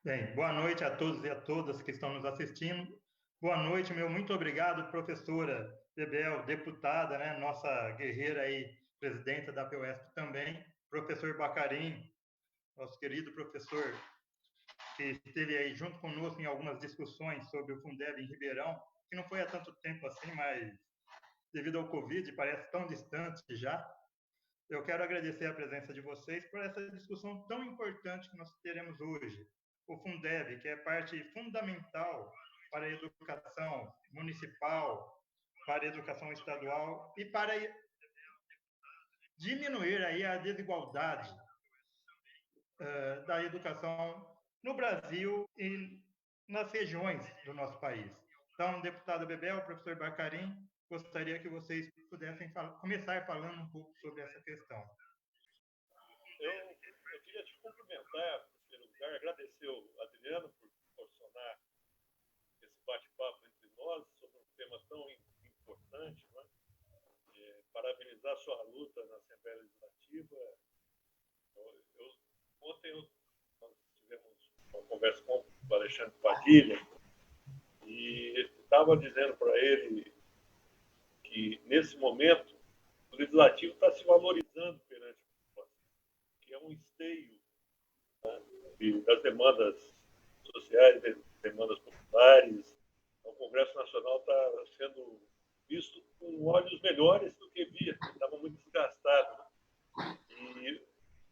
Bem, boa noite a todos e a todas que estão nos assistindo. Boa noite, meu muito obrigado, professora Bebel, deputada, né, nossa guerreira aí, presidenta da PUESP também, professor Bacarim, nosso querido professor, que esteve aí junto conosco em algumas discussões sobre o Fundeb em Ribeirão, que não foi há tanto tempo assim, mas devido ao Covid parece tão distante já. Eu quero agradecer a presença de vocês por essa discussão tão importante que nós teremos hoje. O Fundeb, que é parte fundamental para a educação municipal, para a educação estadual e para diminuir aí a desigualdade da educação no Brasil e nas regiões do nosso país. Então, deputado Bebel, professor Bacarim, gostaria que vocês pudessem começar falando um pouco sobre essa questão. Eu queria te cumprimentar, em primeiro lugar, agradecer ao Adriano por proporcionar esse bate-papo entre nós sobre um tema tão importante, né? Parabenizar sua luta na Assembleia Legislativa. Ontem nós tivemos uma conversa com o Alexandre Padilha e estava dizendo para ele que, nesse momento, o Legislativo está se valorizando perante a população, que é um esteio, né, das demandas sociais, das demandas populares. O Congresso Nacional está sendo visto com olhos melhores do que via, estava muito desgastado. Né? E,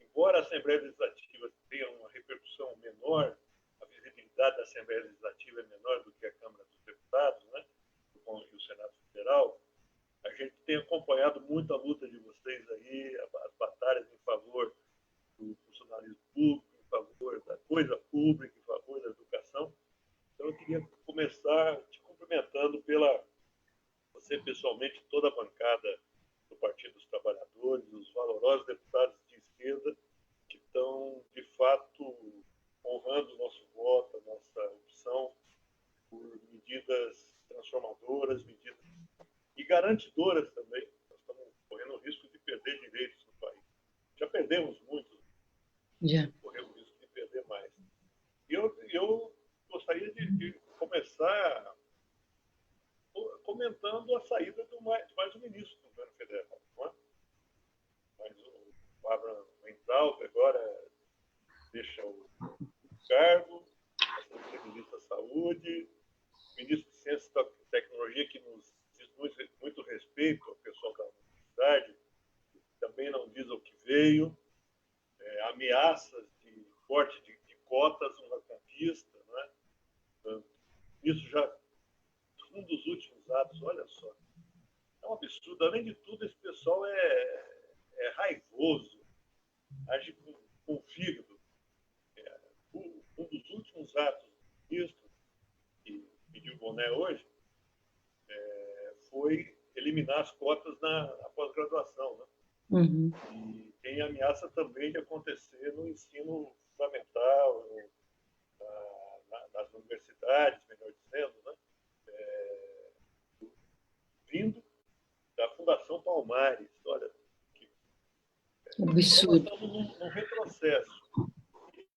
embora a Assembleia Legislativa tenha uma repercussão menor, a visibilidade da Assembleia Legislativa é menor do que a Câmara dos Deputados, né? E o Senado Federal, a gente tem acompanhado muito a luta de vocês aí, as batalhas em favor do funcionalismo público, em favor da coisa pública, em favor da educação. Então, eu queria começar te cumprimentando pela você pessoalmente, toda a bancada do Partido dos Trabalhadores, os valorosos deputados de esquerda que estão, de fato, honrando o nosso voto, a nossa opção por medidas transformadoras, medidas e garantidoras também. Nós estamos correndo o risco de perder direitos no país. Já perdemos muitos, corremos o risco de perder mais. E eu gostaria de começar comentando a saída de mais um ministro do governo federal. Não é? Mas o Abraham Weintraub agora deixa o cargo, nós temos o ministro da Saúde, o ministro de Ciência e Tecnologia, que nos diz muito respeito ao pessoal da universidade, também não diz o que veio, ameaças de corte de cotas, uma conquista. Não é? Isso já um dos últimos atos, olha só, é um absurdo. Além de tudo, esse pessoal é raivoso, age com fígado. Um dos últimos atos do ministro, que pediu boné hoje, foi eliminar as cotas na pós-graduação. Né? Uhum. E tem ameaça também de acontecer no ensino fundamental, nas universidades, melhor dizendo, né? Vindo da Fundação Palmares. Olha, absurdo. Nós estamos num retrocesso.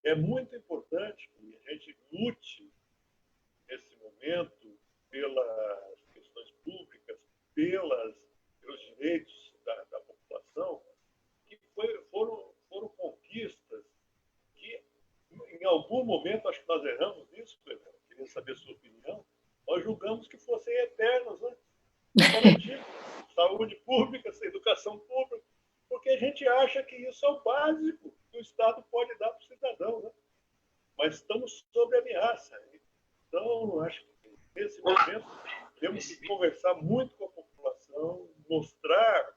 É muito importante que a gente lute nesse momento pelas questões públicas, pelos direitos da população, que foram conquistas que, em algum momento, acho que nós erramos nisso, Pedro, queria saber a sua opinião, nós julgamos que fossem eternas, né? Saúde pública, educação pública, porque a gente acha que isso é o básico que o Estado pode dar para o cidadão, né? Mas estamos sob ameaça. Então, acho que nesse momento temos que conversar muito com a população, mostrar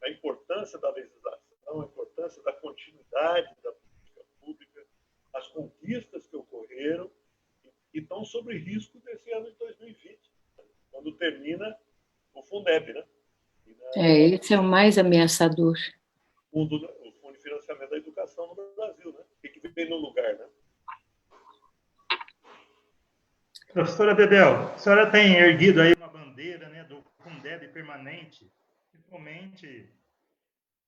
a importância da legislação, a importância da continuidade da política pública, as conquistas que ocorreram e estão sob risco desse ano de 2020, quando termina o Fundeb, né? Esse é o mais ameaçador. O Fundo de Financiamento da Educação no Brasil, né? O que vem no lugar, né? Professora Bebel, a senhora tem erguido aí uma bandeira, né, do Fundeb permanente, principalmente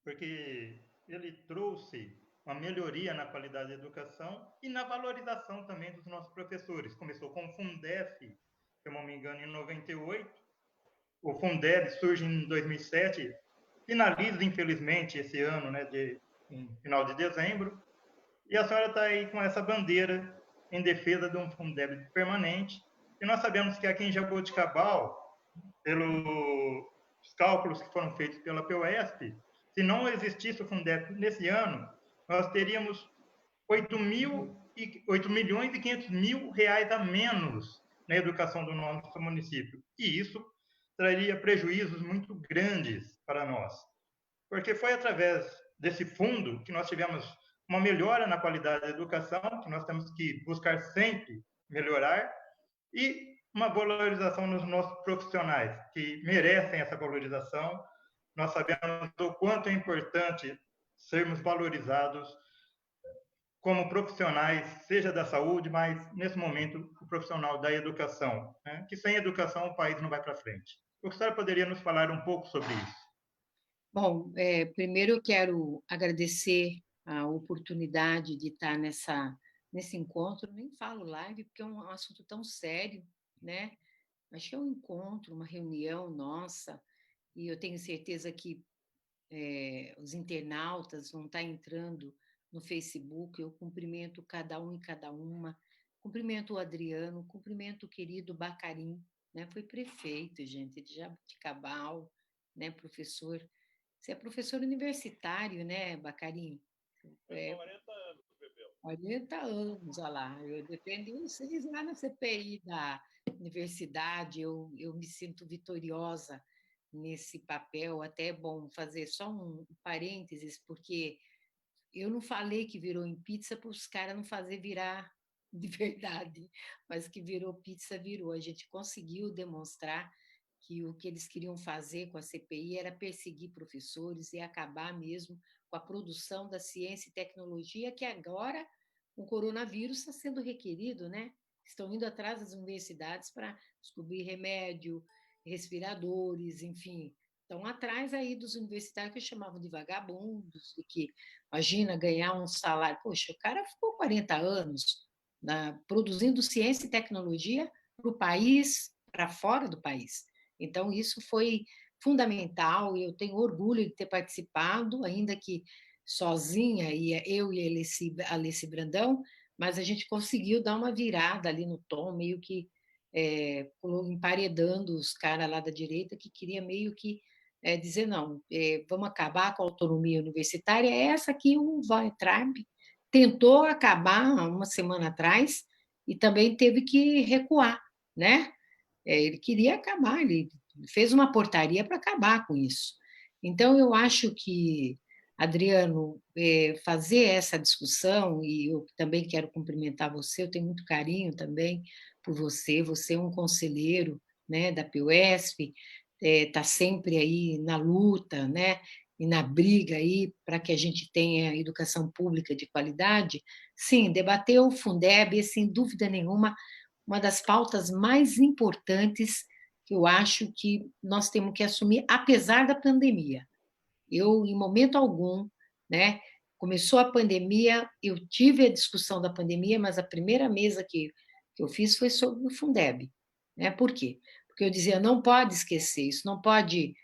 porque ele trouxe uma melhoria na qualidade da educação e na valorização também dos nossos professores. Começou com o Fundef, se eu não me engano, em 98. O Fundeb surge em 2007, finaliza, infelizmente, esse ano, né, em final de dezembro. E a senhora está aí com essa bandeira em defesa de um Fundeb permanente. E nós sabemos que aqui em Jaboticabal, pelos cálculos que foram feitos pela PUESP, se não existisse o Fundeb nesse ano, nós teríamos 8 milhões e 500 mil reais a menos na educação do nosso município. E isso traria prejuízos muito grandes para nós. Porque foi através desse fundo que nós tivemos uma melhora na qualidade da educação, que nós temos que buscar sempre melhorar, e uma valorização nos nossos profissionais, que merecem essa valorização. Nós sabemos o quanto é importante sermos valorizados como profissionais, seja da saúde, mas, nesse momento, o profissional da educação, né? Que sem educação o país não vai para frente. O que a senhora poderia nos falar um pouco sobre isso? Bom, primeiro eu quero agradecer a oportunidade de estar nesse encontro. Nem falo live, porque é um assunto tão sério, né? Acho que é um encontro, uma reunião nossa, e eu tenho certeza que os internautas vão estar entrando no Facebook. Eu cumprimento cada um e cada uma, cumprimento o Adriano, cumprimento o querido Bacarim, né? Foi prefeito, gente, de Jaboticabal, né? Professor. Você é professor universitário, né, Bacarim? 40 anos, Bebel. 40 anos, olha lá. Eu defendi vocês lá na CPI da universidade. Eu me sinto vitoriosa nesse papel. Até é bom fazer só um parênteses, porque eu não falei que virou em pizza para os caras não fazer virar de verdade, mas que virou pizza, virou. A gente conseguiu demonstrar que o que eles queriam fazer com a CPI era perseguir professores e acabar mesmo com a produção da ciência e tecnologia, que agora, com o coronavírus, está sendo requerido, né? Estão indo atrás das universidades para descobrir remédio, respiradores, enfim. Estão atrás aí dos universitários que chamavam de vagabundos, de que, imagina, ganhar um salário. Poxa, o cara ficou 40 anos produzindo ciência e tecnologia para o país, para fora do país. Então, isso foi fundamental e eu tenho orgulho de ter participado, ainda que sozinha, eu e a Alice Brandão, mas a gente conseguiu dar uma virada ali no tom, meio que emparedando os caras lá da direita que queria meio que dizer, não, vamos acabar com a autonomia universitária. Essa aqui o Weintraub tentou acabar uma semana atrás e também teve que recuar, né? Ele queria acabar, ele fez uma portaria para acabar com isso. Então, eu acho que, Adriano, fazer essa discussão, e eu também quero cumprimentar você, eu tenho muito carinho também por você, você é um conselheiro, né, da PUESP, está sempre aí na luta, né, e na briga aí para que a gente tenha educação pública de qualidade. Sim, debater o Fundeb, sem dúvida nenhuma, uma das pautas mais importantes que eu acho que nós temos que assumir, apesar da pandemia. Eu, em momento algum, né, começou a pandemia, eu tive a discussão da pandemia, mas a primeira mesa que eu fiz foi sobre o Fundeb. Né? Por quê? Porque eu dizia, não pode esquecer isso, não pode...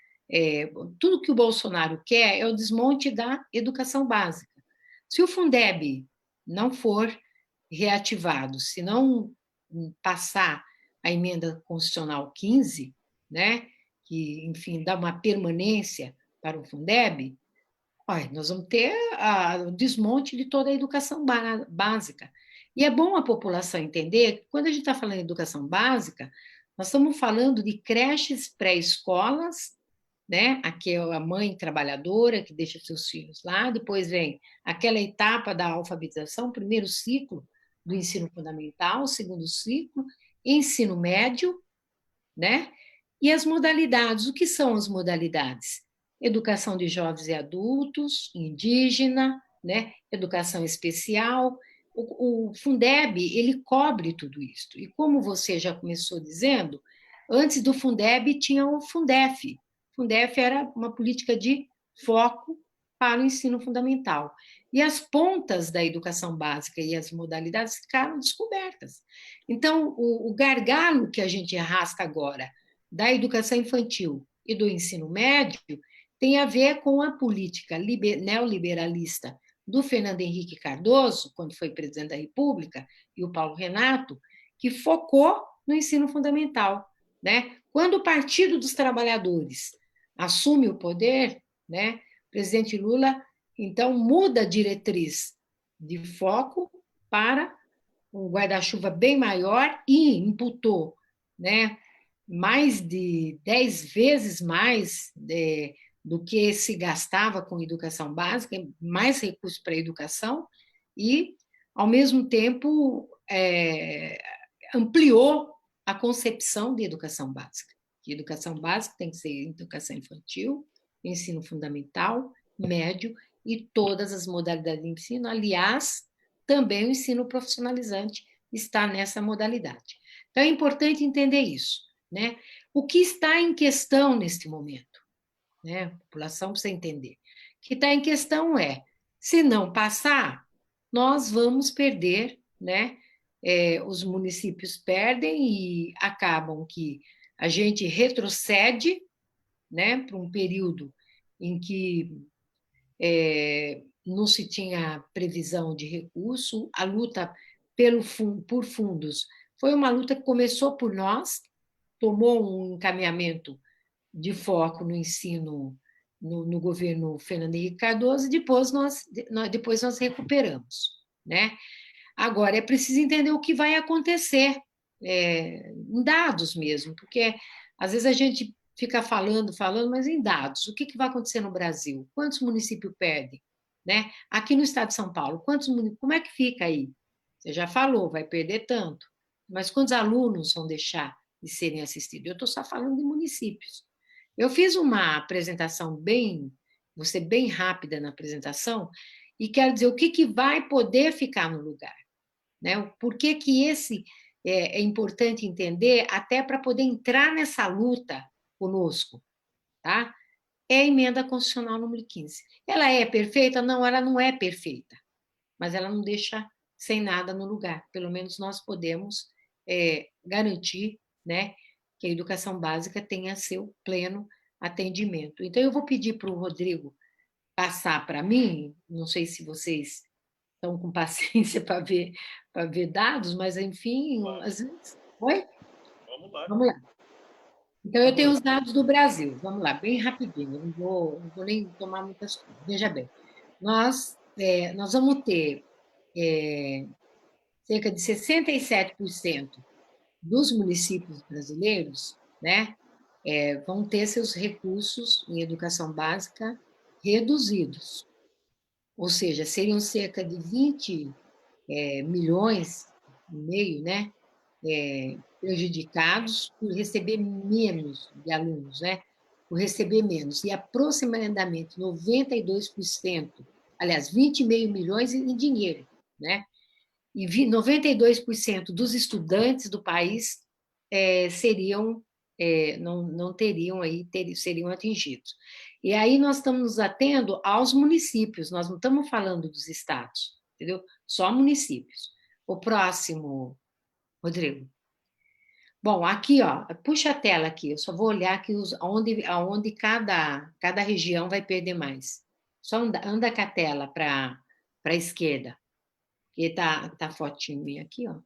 tudo que o Bolsonaro quer é o desmonte da educação básica. Se o Fundeb não for reativado, se não passar a emenda constitucional 15, né, que, enfim, dá uma permanência para o Fundeb, olha, nós vamos ter o desmonte de toda a educação básica. E é bom a população entender que, quando a gente está falando de educação básica, nós estamos falando de creches, pré-escolas, né? Aqui é a mãe trabalhadora que deixa seus filhos lá, depois vem aquela etapa da alfabetização, primeiro ciclo do ensino fundamental, segundo ciclo, ensino médio, né? E as modalidades, o que são as modalidades? Educação de jovens e adultos, indígena, né? Educação especial. O Fundeb, ele cobre tudo isso. E como você já começou dizendo, antes do Fundeb tinha o Fundef. O Fundef era uma política de foco para o ensino fundamental. E as pontas da educação básica e as modalidades ficaram descobertas. Então, o gargalo que a gente arrasta agora da educação infantil e do ensino médio tem a ver com a política neoliberalista do Fernando Henrique Cardoso, quando foi presidente da República, e o Paulo Renato, que focou no ensino fundamental, né? Quando o Partido dos Trabalhadores assume o poder, né, o presidente Lula, então, muda a diretriz de foco para um guarda-chuva bem maior e imputou, né, mais de 10 vezes mais do que se gastava com educação básica, mais recursos para a educação, e, ao mesmo tempo, ampliou a concepção de educação básica. Que educação básica tem que ser educação infantil, ensino fundamental, médio e todas as modalidades de ensino. Aliás, também o ensino profissionalizante está nessa modalidade. Então, é importante entender isso, né? O que está em questão neste momento, né? A população precisa entender. O que está em questão é, se não passar, nós vamos perder, né? Os municípios perdem e acabam que a gente retrocede, né, para um período em que não se tinha previsão de recurso, a luta por fundos foi uma luta que começou por nós, tomou um encaminhamento de foco no ensino no governo Fernando Henrique Cardoso, e depois nós recuperamos, né? Agora, é preciso entender o que vai acontecer, em dados mesmo, porque às vezes a gente fica falando, mas em dados, o que vai acontecer no Brasil? Quantos municípios perdem? Né? Aqui no estado de São Paulo, como é que fica aí? Você já falou, vai perder tanto, mas quantos alunos vão deixar de serem assistidos? Eu estou só falando de municípios. Eu fiz uma apresentação vou ser bem rápida na apresentação, e quero dizer o que vai poder ficar no lugar. Né? Por que esse é importante entender, até para poder entrar nessa luta conosco, tá? É a emenda constitucional número 15. Ela é perfeita? Não, ela não é perfeita, mas ela não deixa sem nada no lugar. Pelo menos nós podemos garantir, né, que a educação básica tenha seu pleno atendimento. Então, eu vou pedir para o Rodrigo passar para mim, não sei se vocês estão com paciência para ver dados, mas, enfim, às vezes... Oi? Vamos lá. Então, eu tenho os dados do Brasil. Vamos lá, bem rapidinho, não vou nem tomar muitas coisas. Veja bem, nós vamos ter cerca de 67% dos municípios brasileiros, né, vão ter seus recursos em educação básica reduzidos. Ou seja, seriam cerca de 20 milhões e meio, né, prejudicados por receber menos de alunos, né, por receber menos. E aproximadamente 92%, aliás, 20,5 milhões em dinheiro, né, e 92% dos estudantes do país não teriam seriam atingidos. E aí nós estamos nos atendo aos municípios, nós não estamos falando dos estados, entendeu? Só municípios. O próximo, Rodrigo. Bom, aqui, ó, puxa a tela aqui, eu só vou olhar aqui aonde cada região vai perder mais. Só anda com a tela para a esquerda, porque tá fotinho minha aqui, ó.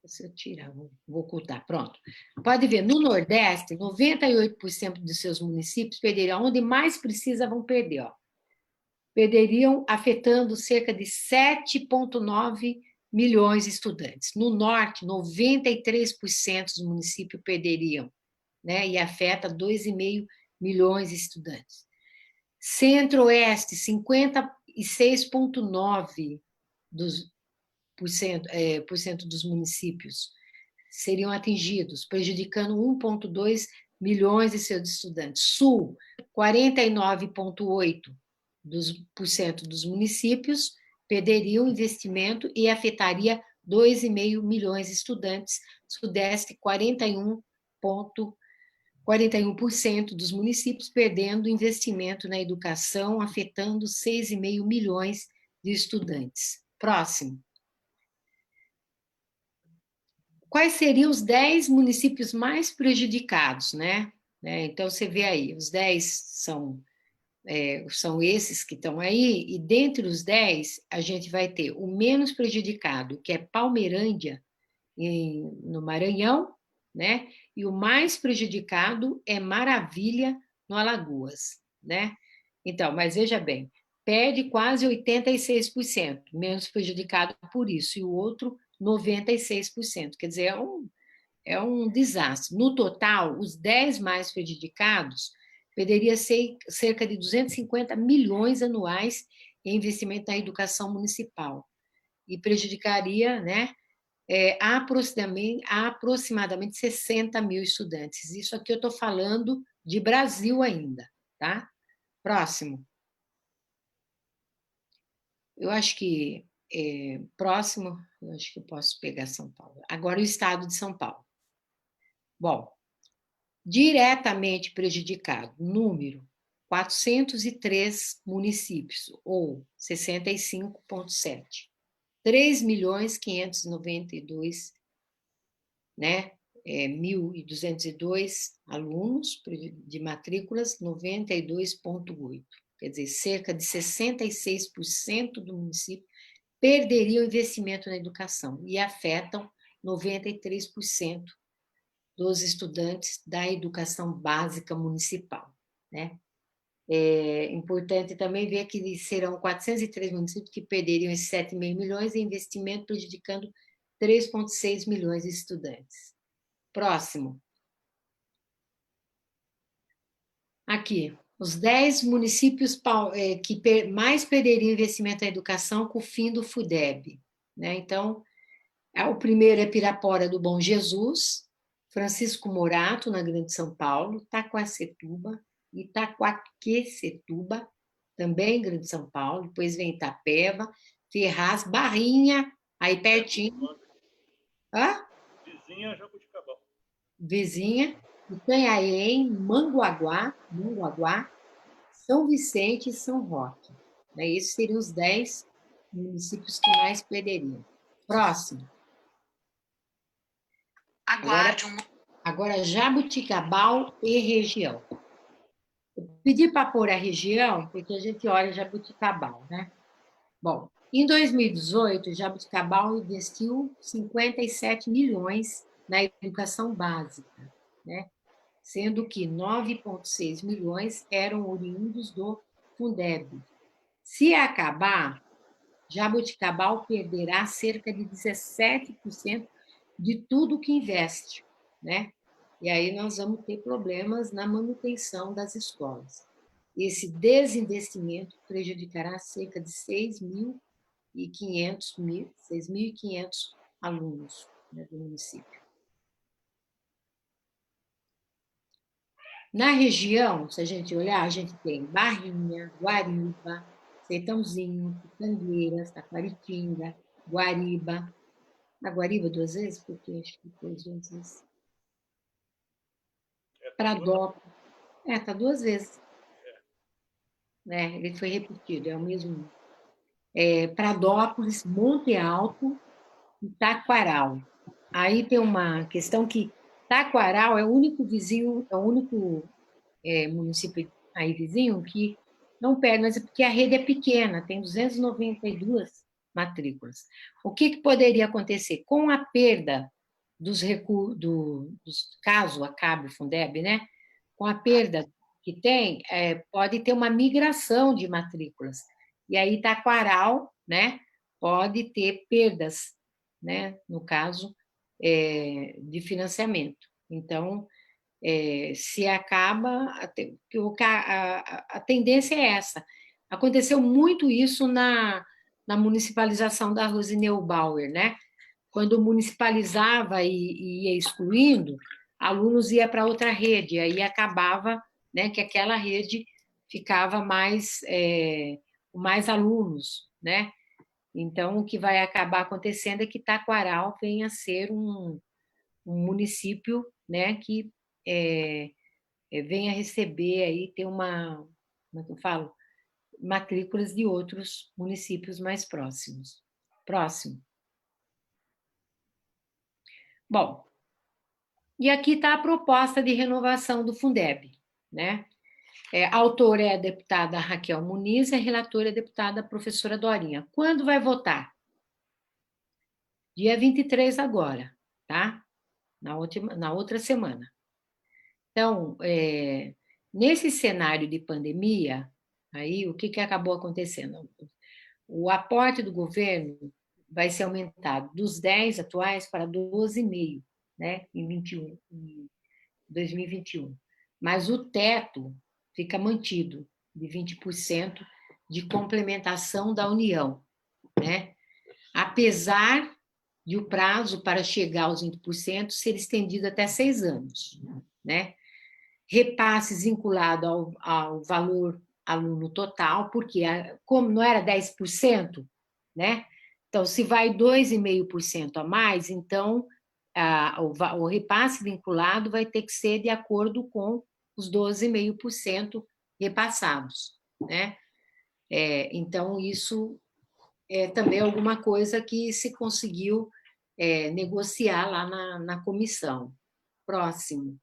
Se eu tirar, vou ocultar, pronto. Pode ver, no Nordeste, 98% dos seus municípios perderiam, onde mais precisa vão perder, ó. Perderiam, afetando cerca de 7,9 milhões de estudantes. No Norte, 93% dos municípios perderiam, né, e afeta 2,5 milhões de estudantes. Centro-Oeste, 56,9% por cento dos municípios seriam atingidos, prejudicando 1,2 milhões de seus estudantes. Sul, 49,8% dos municípios perderiam investimento e afetaria 2,5 milhões de estudantes. Sudeste, 41,4% 41% dos municípios perdendo investimento na educação, afetando 6,5 milhões de estudantes. Próximo. Quais seriam os 10 municípios mais prejudicados, né? Então, você vê aí, os 10 são esses que estão aí, e dentre os 10, a gente vai ter o menos prejudicado, que é Palmeirândia, no Maranhão, né? E o mais prejudicado é Maravilha, no Alagoas, né? Então, mas veja bem, perde quase 86%, menos prejudicado por isso, e o outro 96%. Quer dizer, é um desastre. No total, os 10 mais prejudicados perderia cerca de 250 milhões anuais em investimento na educação municipal e prejudicaria, né, aproximadamente 60 mil estudantes. Isso aqui eu estou falando de Brasil ainda, tá? Próximo. Eu acho que próximo, eu acho que eu posso pegar São Paulo. Agora o estado de São Paulo. Bom, diretamente prejudicado, número 403 municípios, ou 65,7%. 3.592, né, 1.202 alunos de matrículas, 92,8%. Quer dizer, cerca de 66% do município perderiam investimento na educação e afetam 93% dos estudantes da educação básica municipal, né? É importante também ver que serão 403 municípios que perderiam esses 7,5 milhões em investimento, prejudicando 3,6 milhões de estudantes. Próximo. Aqui, os 10 municípios que mais perderiam investimento na educação com o fim do FUDEB, né? Então, o primeiro é Pirapora do Bom Jesus, Francisco Morato, na Grande São Paulo, Taquacetuba, Itaquaquecetuba, também Grande São Paulo, depois vem Itapeva, Ferraz, Barrinha, aí pertinho. Hã? Vizinha Jabuticabal. Vizinha, Itanhaém, Manguaguá, São Vicente e São Roque. Esses seriam os 10 municípios que mais perderiam. Próximo. Agora Jabuticabal e região. Eu pedi para pôr a região, porque a gente olha Jabuticabal, né? Bom, em 2018, Jabuticabal investiu 57 milhões na educação básica, né? Sendo que 9,6 milhões eram oriundos do Fundeb. Se acabar, Jabuticabal perderá cerca de 17% de tudo que investe, né? E aí nós vamos ter problemas na manutenção das escolas. Esse desinvestimento prejudicará cerca de 6.500 alunos, né, do município. Na região, se a gente olhar, a gente tem Barrinha, Guariba, Sertãozinho, Pitangueiras, Taquaritinga, Guariba. Na Guariba 2 vezes, porque acho que foi 2 vezes. Pradópolis. Está 2 vezes. Né? Ele foi repetido, é o mesmo. Pradópolis, Monte Alto e Taquaral. Aí tem uma questão que Taquaral é o único vizinho, é o único município aí vizinho que não perde, mas é porque a rede é pequena, tem 292 matrículas. O que poderia acontecer? Com a perda dos recursos, caso acabe o Fundeb, né? Com a perda que tem, pode ter uma migração de matrículas. E aí Taquaral, né, pode ter perdas, né, no caso de financiamento. Então, se acaba, a tendência é essa. Aconteceu muito isso na municipalização da Rose Neubauer, né? Quando municipalizava e ia excluindo, alunos iam para outra rede, aí acabava, né, que aquela rede ficava com mais alunos, né? Então, o que vai acabar acontecendo é que Taquaral venha a ser um município, né, que venha receber aí, ter como é que eu falo? Matrículas de outros municípios mais próximos. Próximo. Bom, e aqui está a proposta de renovação do Fundeb, né? A autora é a deputada Raquel Muniz e a relatora é a deputada professora Dorinha. Quando vai votar? Dia 23 agora, tá? Na outra semana. Então, nesse cenário de pandemia, aí o que acabou acontecendo? O aporte do governo vai ser aumentado dos 10 atuais para 12,5, né, em 2021. Mas o teto fica mantido de 20% de complementação da União, né? Apesar de o prazo para chegar aos 20% ser estendido até 6 anos, né? Repasses vinculado ao valor aluno total, porque como não era 10%, né? Então, se vai 2,5% a mais, então o repasse vinculado vai ter que ser de acordo com os 12,5% repassados, né? Então, isso é também alguma coisa que se conseguiu negociar lá na comissão. Próximo.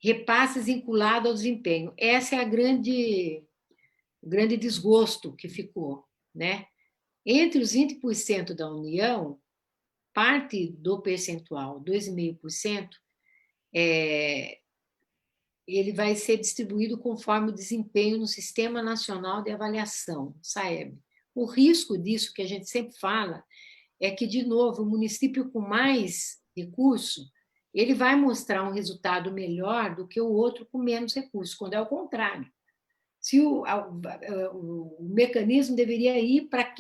Repasses vinculados ao desempenho. Essa é o grande desgosto que ficou, né? Entre os 20% da União, parte do percentual, 2,5%, ele vai ser distribuído conforme o desempenho no Sistema Nacional de Avaliação, SAEB. O risco disso, que a gente sempre fala, é que, de novo, o município com mais recurso, ele vai mostrar um resultado melhor do que o outro com menos recurso, quando é o contrário. Se o mecanismo deveria ir para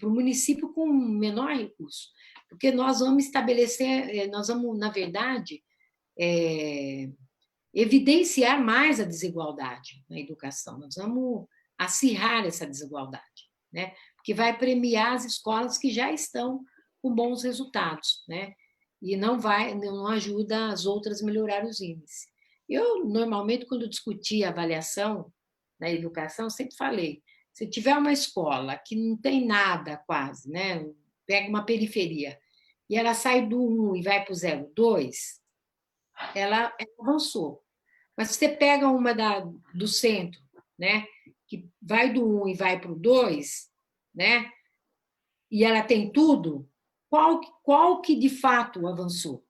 o município com menor recurso, porque nós vamos estabelecer, nós vamos, na verdade, evidenciar mais a desigualdade na educação, nós vamos acirrar essa desigualdade, né? Porque vai premiar as escolas que já estão com bons resultados, né? E não ajuda as outras a melhorar os índices. Eu, normalmente, quando discutia avaliação na educação, sempre falei, se tiver uma escola que não tem nada quase, né? Pega uma periferia, e ela sai do 1 e vai para o 0,2, ela avançou. Mas se você pega uma do centro, né? Que vai do 1 e vai para o 2, né? E ela tem tudo, qual que de fato avançou?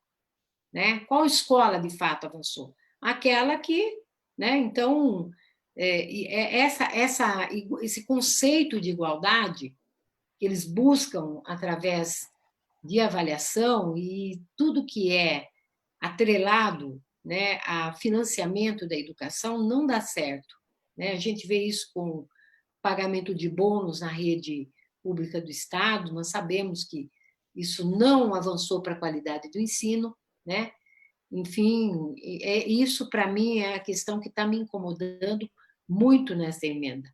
Né? Qual escola de fato avançou? Aquela que, né? Então, esse conceito de igualdade que eles buscam através de avaliação e tudo que é atrelado, né, a financiamento da educação não dá certo, né? A gente vê isso com pagamento de bônus na rede pública do Estado, nós sabemos que isso não avançou para a qualidade do ensino, né? Enfim, isso para mim é a questão que está me incomodando muito nessa emenda.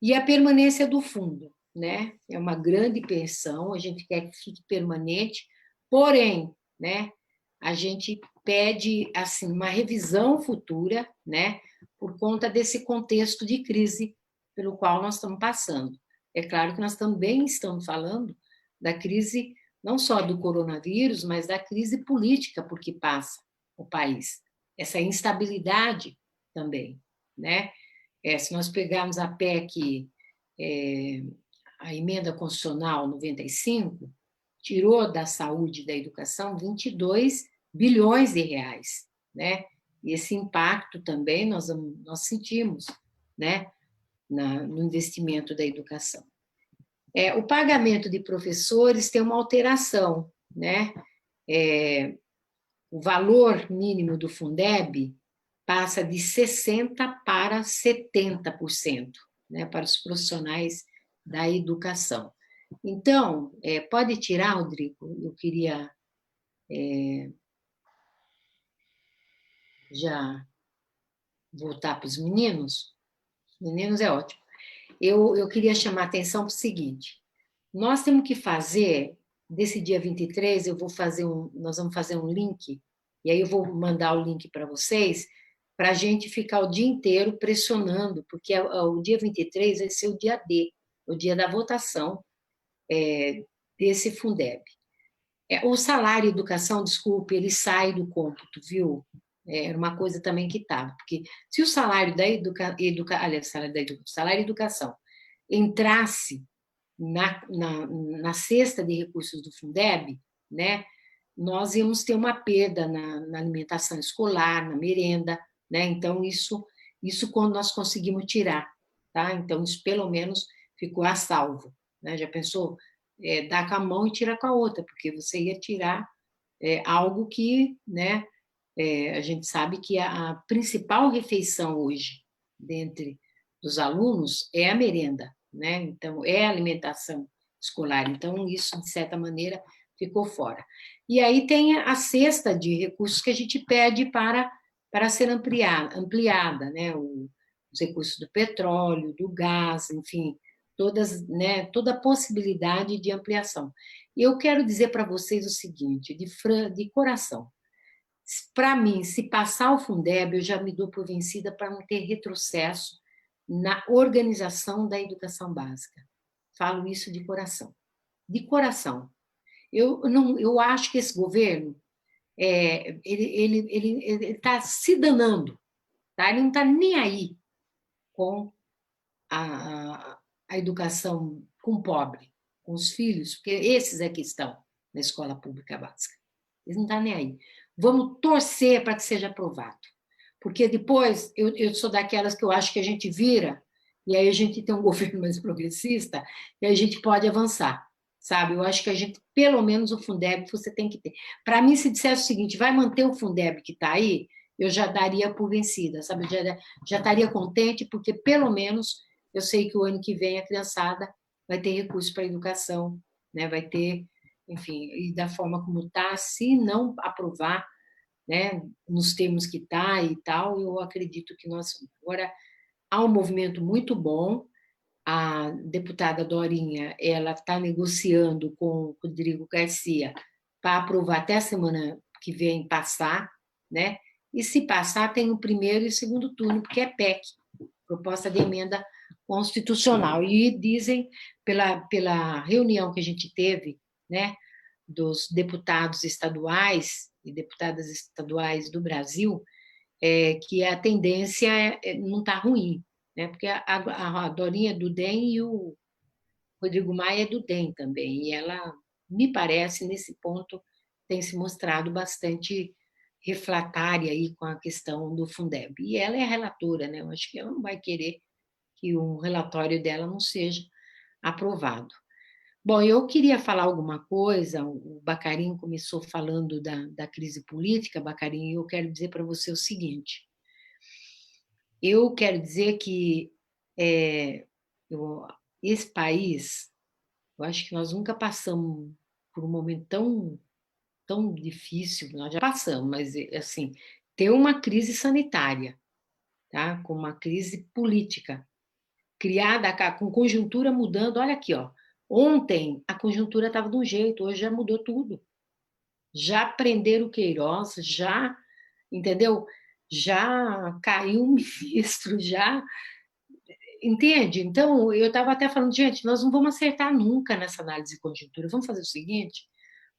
E a permanência do fundo, né? É uma grande pensão, a gente quer que fique permanente, porém, né? A gente pede assim uma revisão futura, né? Por conta desse contexto de crise pelo qual nós estamos passando. É claro que nós também estamos falando da crise não só do coronavírus, mas da crise política por que passa o país. Essa instabilidade também, né? Se nós pegarmos a PEC, a emenda constitucional 95, tirou da saúde e da educação 22 bilhões de reais, né? E esse impacto também nós sentimos, né? No investimento da educação. O pagamento de professores tem uma alteração, né? O valor mínimo do Fundeb passa de 60% para 70%, né? Para os profissionais da educação. Então, pode tirar, Rodrigo? Eu queria já voltar para os meninos. Meninos é ótimo. Eu queria chamar a atenção para o seguinte: nós temos que fazer, desse dia 23, nós vamos fazer um link E aí eu vou mandar o link para vocês, para a gente ficar o dia inteiro pressionando, porque o dia 23 vai ser o dia D, o dia da votação desse Fundeb. O salário educação, desculpe, ele sai do cômputo, viu? Era uma coisa também que estava, porque se o salário da salário educação entrasse na cesta de recursos do Fundeb, né, nós íamos ter uma perda na alimentação escolar, na merenda, né? Então, isso quando nós conseguimos tirar, tá? Então, isso pelo menos ficou a salvo, né? Já pensou? Dá com a mão e tira com a outra, porque você ia tirar algo que, né, a gente sabe que a principal refeição hoje, dentre dos alunos, é a merenda, né? Então, é a alimentação escolar. Então, isso, de certa maneira, ficou fora. E aí tem a cesta de recursos que a gente pede para ser ampliada, né? Os recursos do petróleo, do gás, enfim, né, toda a possibilidade de ampliação. E eu quero dizer para vocês o seguinte, de coração, para mim, se passar o Fundeb, eu já me dou por vencida para não ter retrocesso na organização da educação básica. Falo isso de coração. De coração. Eu acho que esse governo ele está se danando, tá? Ele não está nem aí com a educação com o pobre, com os filhos, porque esses é que estão na escola pública básica. Eles não estão nem aí. Vamos torcer para que seja aprovado. Porque depois, eu sou daquelas que eu acho que a gente vira, e aí a gente tem um governo mais progressista, e aí a gente pode avançar, sabe? Eu acho que a gente, pelo menos o Fundeb, você tem que ter. Para mim, se dissesse o seguinte, vai manter o Fundeb que está aí, eu já daria por vencida, sabe? Já estaria contente, porque pelo menos eu sei que o ano que vem a criançada vai ter recurso para a educação, né? Vai ter, enfim, e da forma como está, se não aprovar, né, nos termos que está e tal, eu acredito que nós... Agora, há um movimento muito bom, a deputada Dorinha, ela está negociando com o Rodrigo Garcia para aprovar até a semana que vem passar, né? E se passar, tem o primeiro e o segundo turno, porque é PEC, proposta de emenda constitucional. E dizem, pela reunião que a gente teve, né, dos deputados estaduais e deputadas estaduais do Brasil, que a tendência não está ruim, né? Porque a Dorinha é do DEM e o Rodrigo Maia é do DEM também, e ela, me parece, nesse ponto, tem se mostrado bastante refratária aí com a questão do Fundeb. E ela é a relatora, né? Eu acho que ela não vai querer que um relatório dela não seja aprovado. Bom, eu queria falar alguma coisa, o Bacarin começou falando da crise política, Bacarin, e eu quero dizer para você o seguinte, eu quero dizer que esse país, eu acho que nós nunca passamos por um momento tão difícil, nós já passamos, mas, assim, ter uma crise sanitária, tá? Com uma crise política, criada com conjuntura mudando, olha aqui, ó, ontem a conjuntura estava de um jeito, hoje já mudou tudo. Já prenderam o Queiroz, já, entendeu? Já caiu um ministro, já. Entende? Então, eu estava até falando, gente, nós não vamos acertar nunca nessa análise de conjuntura. Vamos fazer o seguinte: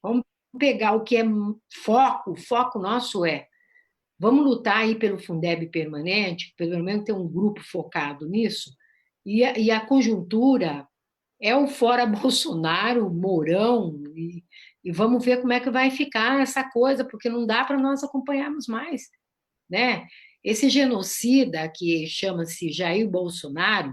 vamos pegar o que é foco, o foco nosso vamos lutar aí pelo Fundeb permanente, pelo menos ter um grupo focado nisso, e a conjuntura é o fora Bolsonaro, Mourão, e vamos ver como é que vai ficar essa coisa, porque não dá para nós acompanharmos mais, né? Esse genocida que chama-se Jair Bolsonaro,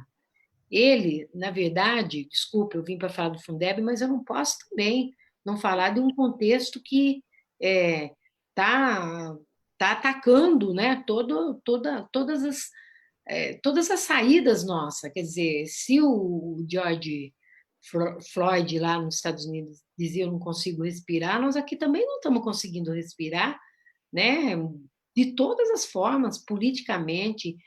ele, na verdade, desculpa, eu vim para falar do Fundeb, mas eu não posso também não falar de um contexto que está tá atacando, né, todas as saídas nossas. Quer dizer, se o George Floyd lá nos Estados Unidos dizia eu não consigo respirar, nós aqui também não estamos conseguindo respirar, né? De todas as formas, politicamente,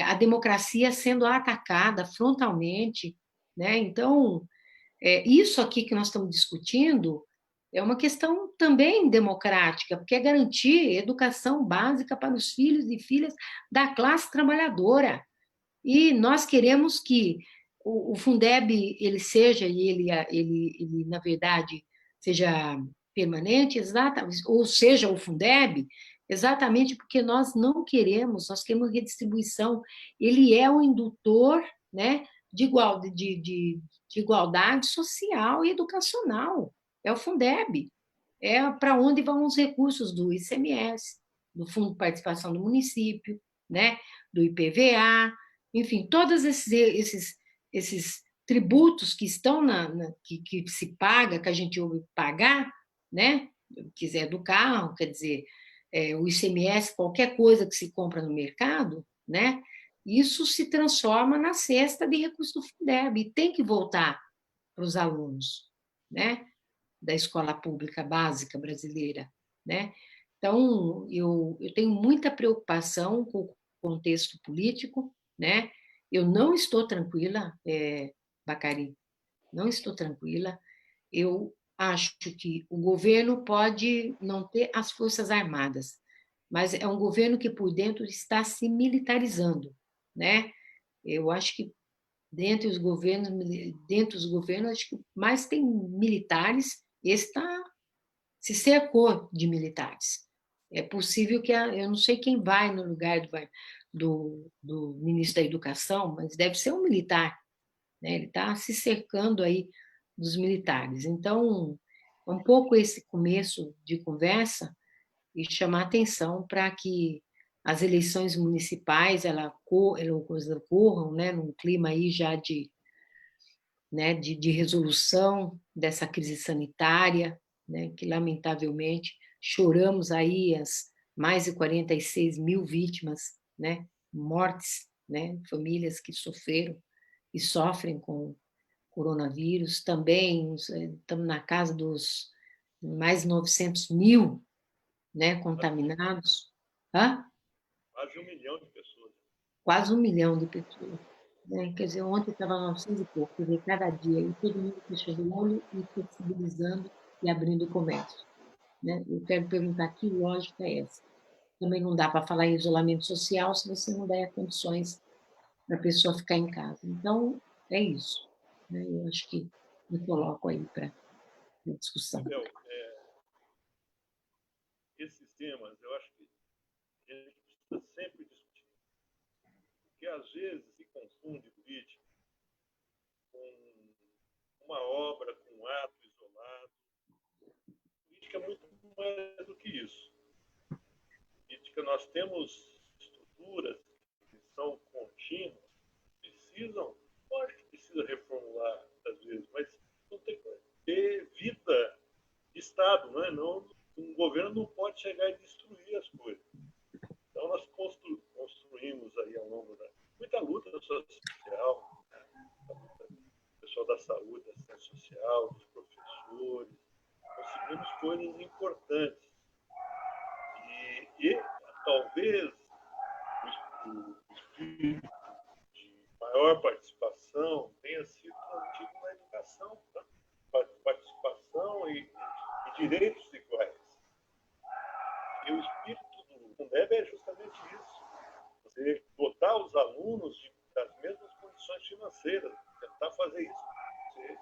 a democracia sendo atacada frontalmente, né? Então, isso aqui que nós estamos discutindo É uma questão também democrática, porque é garantir educação básica para os filhos e filhas da classe trabalhadora. E nós queremos que o Fundeb ele seja, ele na verdade, seja permanente, ou seja, o Fundeb, exatamente porque nós queremos redistribuição. Ele é o indutor, né, de igualdade social e educacional. É o Fundeb. É para onde vão os recursos do ICMS, do Fundo de Participação do Município, né, do IPVA, enfim, todos esses tributos que estão que se paga, que a gente ouve pagar, né? Quiser do carro, quer dizer, o ICMS, qualquer coisa que se compra no mercado, né? Isso se transforma na cesta de recursos do Fundeb e tem que voltar para os alunos, né? Da escola pública básica brasileira, né? Então, eu tenho muita preocupação com o contexto político, né? Eu não estou tranquila, Bacari, não estou tranquila. Eu acho que o governo pode não ter as forças armadas, mas é um governo que por dentro está se militarizando, né? Eu acho que dentro dos governos, acho que mais tem militares. Esse se cercou de militares. É possível que eu não sei quem vai no lugar do ministro da Educação, mas deve ser um militar, né? Ele está se cercando aí dos militares. Então, um pouco esse começo de conversa e chamar atenção para que as eleições municipais elas ocorram, né, num clima aí já né, de resolução dessa crise sanitária, né, que lamentavelmente choramos aí as mais de 46 mil vítimas, né, mortes, né, famílias que sofreram e sofrem com coronavírus. Também estamos na casa dos mais 900 mil, né, contaminados. Hã? Quase 1 milhão de pessoas. Quase 1 milhão de pessoas. Né? Quer dizer, ontem estava 900 e pouco, quer dizer, cada dia, e todo mundo fechando o olho e flexibilizando e abrindo o comércio. Né? Eu quero perguntar que lógica é essa? Também não dá para falar em isolamento social se você não der condições para a pessoa ficar em casa. Então, é isso. Né? Eu acho que me coloco aí para discussão. Bel, esses temas, eu acho que a gente precisa sempre discutir. Porque, às vezes, se confunde política com uma obra, com um ato isolado. Política é muito mais do que isso. Política, nós temos estruturas que são contínuas, precisam, lógico que precisa reformular, às vezes, mas não tem que ter vida de Estado, não é? Não, um governo não pode chegar e destruir as coisas. Então, nós construímos aí ao longo da muita luta social, do pessoal da saúde, da assistência social, dos professores, conseguimos coisas importantes. E talvez o espírito de maior participação tenha sido transmitido na educação, tá? Participação e direitos iguais. E o espírito do Fundeb é justamente isso. Você dotar os alunos das mesmas condições financeiras, tentar fazer isso. Você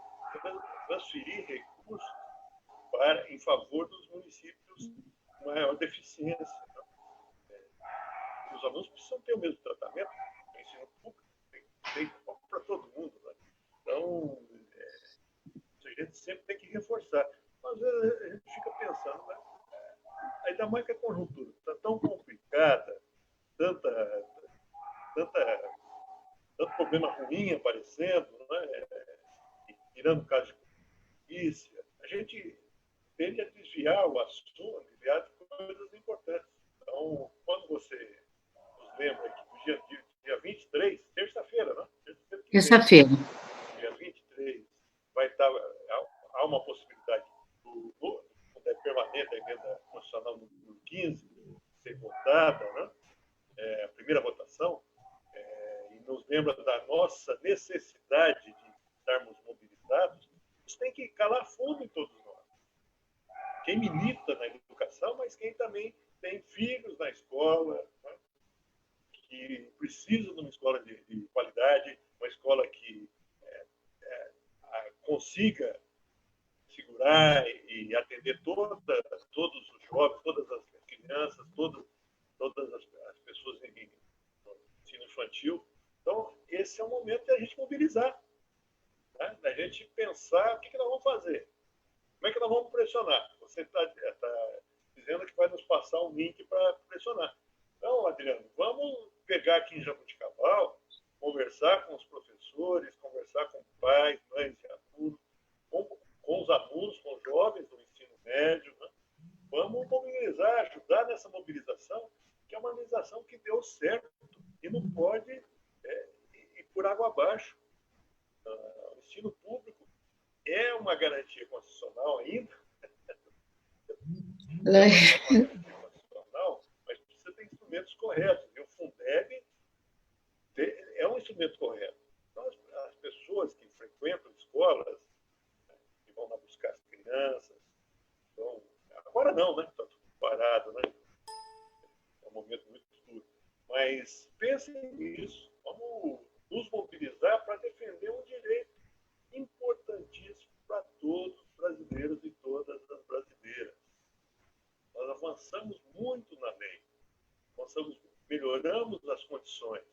transferir recursos em favor dos municípios com maior deficiência. Os alunos precisam ter o mesmo tratamento. O ensino público tem para todo mundo. Né? Então, a gente sempre tem que reforçar. Às vezes a gente fica pensando, né? Ainda mais que a conjuntura está tão complicada, tanto problema ruim aparecendo, né? Tirando o caso de polícia, a gente tende a desviar o assunto, desviar de coisas importantes. Então, quando você nos lembra que no dia 23, terça-feira, né? Terça-feira. Dia 23, vai estar, há uma possibilidade do Fundeb permanente, a emenda constitucional número 15, ser votada, né? A primeira votação, e nos lembra da nossa necessidade de estarmos mobilizados, isso tem que calar fundo em todos nós. milita na educação, mas quem também tem filhos na escola, né, que precisam de uma escola de qualidade, uma escola que consiga segurar e atender todos os jovens, todas as crianças, todas as pessoas em ensino infantil. Então, esse é o momento de a gente mobilizar, né? Da gente pensar o que nós vamos fazer, como é que nós vamos pressionar. Você está dizendo que vai nos passar um link para pressionar. Então, Adriano, vamos pegar aqui em Jaboticabal, conversar com os professores, conversar com pais, mães e alunos, com os alunos, com os jovens do ensino médio, né? Vamos mobilizar, ajudar nessa mobilização, que é uma mobilização que deu certo e não pode ir por água abaixo. O ensino público é uma garantia constitucional ainda, mas precisa ter instrumentos corretos. E o Fundeb é um instrumento correto. Então, as pessoas que frequentam escolas, que vão lá buscar as crianças, então, agora não, né? Está tudo parado, né? É um momento muito duro. Mas pensem nisso. Vamos nos mobilizar para defender um direito importantíssimo para todos os brasileiros e todas as brasileiras. Nós avançamos muito na lei, melhoramos as condições.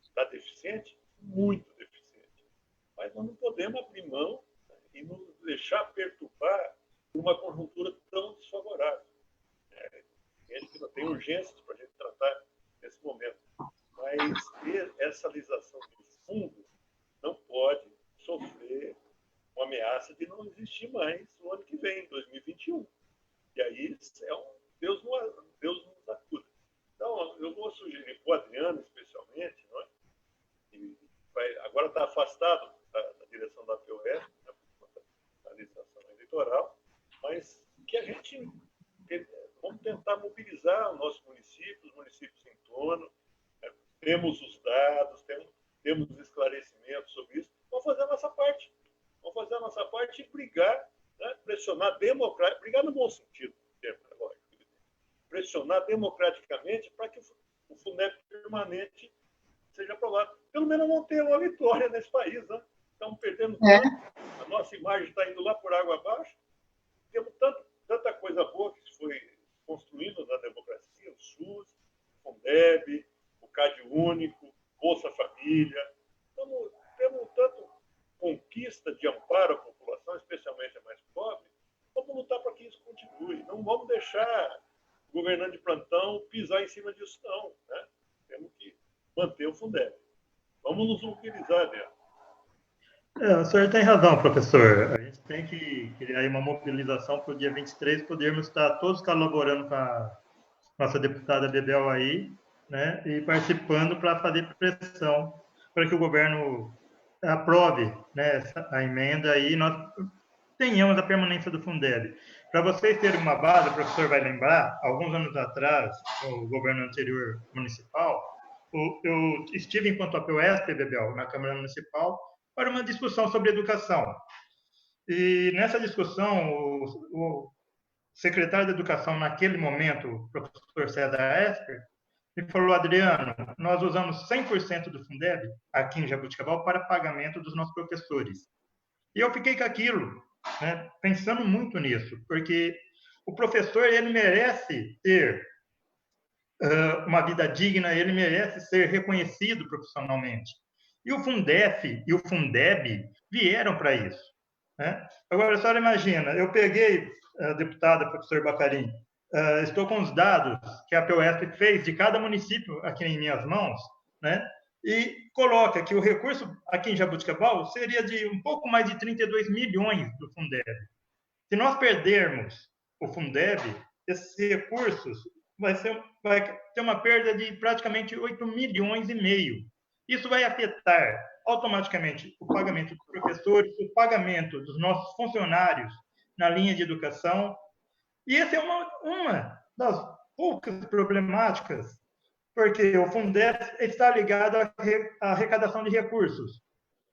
Está deficiente? Muito deficiente. Mas nós não podemos abrir mão, né, e nos deixar perturbar por uma conjuntura tão desfavorável. Gente que não tem urgências para a gente tratar nesse momento. Mas essa legislação do fundo não pode sofrer uma ameaça de não existir mais no ano que vem, 2021. E aí Deus nos acuda. Então, eu vou sugerir para o Adriano, especialmente, não é? Que agora está afastado da direção da POS, né, da legislação eleitoral, mas que a gente vamos tentar mobilizar os nossos municípios, os municípios em torno, né? Temos os dados, temos esclarecimentos sobre isso. Vamos fazer a nossa parte. Vamos fazer a nossa parte e brigar, né? Pressionar democraticamente, brigar no bom sentido, pressionar democraticamente para que o Fundeb permanente seja aprovado. Pelo menos não ter uma vitória nesse país, né? Estamos perdendo tanto, a nossa imagem está indo lá por água abaixo. Temos tanta coisa boa que se foi construindo na democracia, o SUS, o Fundeb, o CAD único, Bolsa Família. Temos tanto conquista de amparo à população, especialmente a mais pobre. Vamos lutar para que isso continue. Não vamos deixar o governante de plantão pisar em cima disso, não, né? Temos que manter o Fundeb. Vamos nos mobilizar, Adriano. O senhor tem razão, professor. A gente tem que criar uma mobilização para o dia 23, podermos estar todos colaborando com a nossa deputada Bebel aí, né, e participando para fazer pressão para que o governo aprove, né, a emenda e nós tenhamos a permanência do Fundeb. Para vocês terem uma base, o professor vai lembrar, alguns anos atrás, no governo anterior municipal, eu estive enquanto APOESP, Bebel, na Câmara Municipal, para uma discussão sobre educação. E nessa discussão, o secretário de Educação, naquele momento, o professor César Esper, me falou: Adriano, nós usamos 100% do Fundeb aqui em Jaboticabal para pagamento dos nossos professores. E eu fiquei com aquilo, né, pensando muito nisso, porque o professor, ele merece ter uma vida digna, ele merece ser reconhecido profissionalmente. E o Fundef e o Fundeb vieram para isso, né? Agora, a senhora imagina, eu peguei, deputada, professor Bacarim, estou com os dados que a POESP fez de cada município aqui em minhas mãos, né? E coloca que o recurso aqui em Jaboticabal seria de um pouco mais de 32 milhões do Fundeb. Se nós perdermos o Fundeb, esses recursos vai ter uma perda de praticamente 8 milhões e meio. Isso vai afetar automaticamente o pagamento dos professores, o pagamento dos nossos funcionários na linha de educação. E essa é uma das poucas problemáticas, porque o Fundeb está ligado à arrecadação de recursos.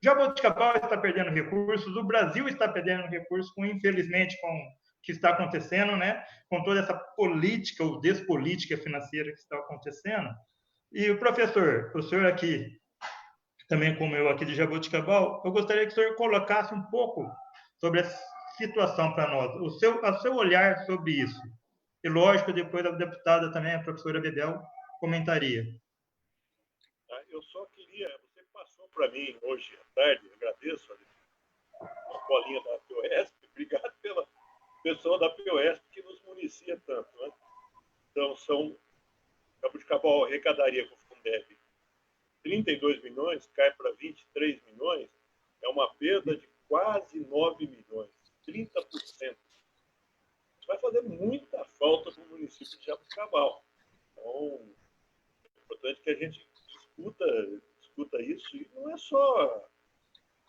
Jaboticabal está perdendo recursos, o Brasil está perdendo recursos, infelizmente, com que está acontecendo, né? Com toda essa política ou despolítica financeira que está acontecendo. E o professor, o senhor aqui, também como eu aqui de Jaboticabal, eu gostaria que o senhor colocasse um pouco sobre a situação para nós, o seu olhar sobre isso. E, lógico, depois a deputada também, a professora Bebel, comentaria. Eu só queria, você passou para mim hoje à tarde, agradeço a colinha da POSP, obrigado pela pessoa da POSP que nos municia tanto, né? Então, Jaboticabal arrecadaria com o Fundeb 32 milhões, cai para 23 milhões, é uma perda de quase 9 milhões, 30%. Isso vai fazer muita falta para o município de Jaboticabal. Então, é importante que a gente discuta isso, e não é só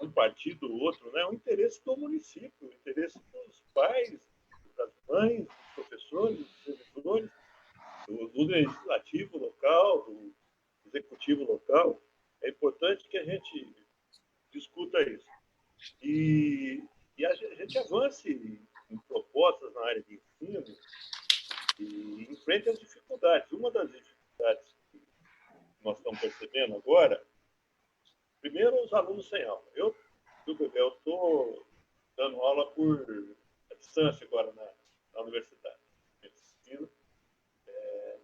um partido ou outro, né? É o interesse do município, o interesse dos pais, das mães, dos professores, dos servidores, do legislativo local, do executivo local. É importante que a gente discuta isso. E a gente avance em propostas na área de ensino e enfrente as dificuldades. Uma das dificuldades que nós estamos percebendo agora, primeiro, os alunos sem aula. Eu estou dando aula por distância agora na universidade.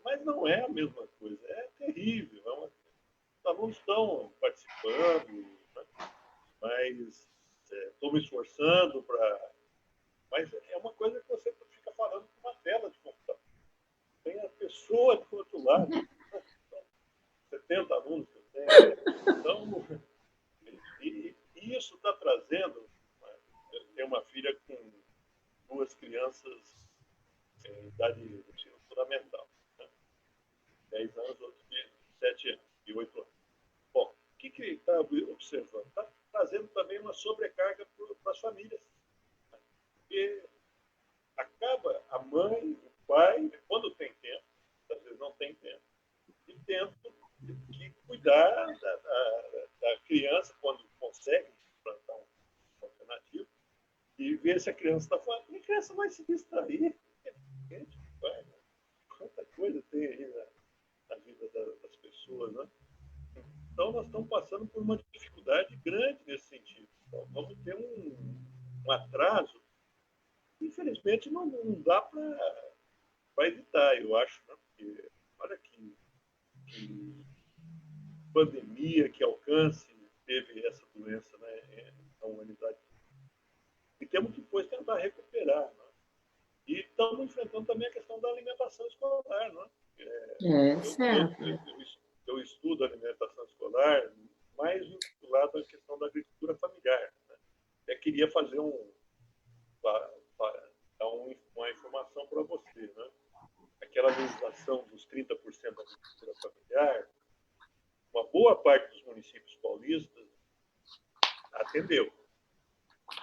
Mas não é a mesma coisa, é terrível. Os alunos estão participando, né? Mas estou me esforçando para... Mas é uma coisa que você fica falando com uma tela de computador. Tem a pessoa do outro lado, né? 70 alunos que eu tenho. Então, e isso está trazendo... Eu tenho uma filha com 2 crianças em idade de ensino fundamental. 10 anos, outro de 7 anos e 8 anos. Bom, o que está observando? Está trazendo também uma sobrecarga para as famílias. Porque acaba a mãe, o pai, quando tem tempo, às vezes não tem tempo, e tendo que cuidar da criança quando consegue plantar um alternativo e ver se a criança está falando. E a criança vai se distrair. Gente, quanta coisa tem aí na vida das pessoas, né? Então, nós estamos passando por uma dificuldade grande nesse sentido. Então, vamos ter um atraso. Infelizmente, não dá para evitar, eu acho, né? Porque olha que pandemia, que alcance teve essa doença, né, na humanidade. E temos que depois tentar recuperar, né? E estamos enfrentando também a questão da alimentação escolar, né? Eu estudo alimentação escolar mais vinculado à questão da agricultura familiar, né? Eu queria fazer dar uma informação para você, né? Aquela legislação dos 30% da agricultura familiar, uma boa parte dos municípios paulistas atendeu.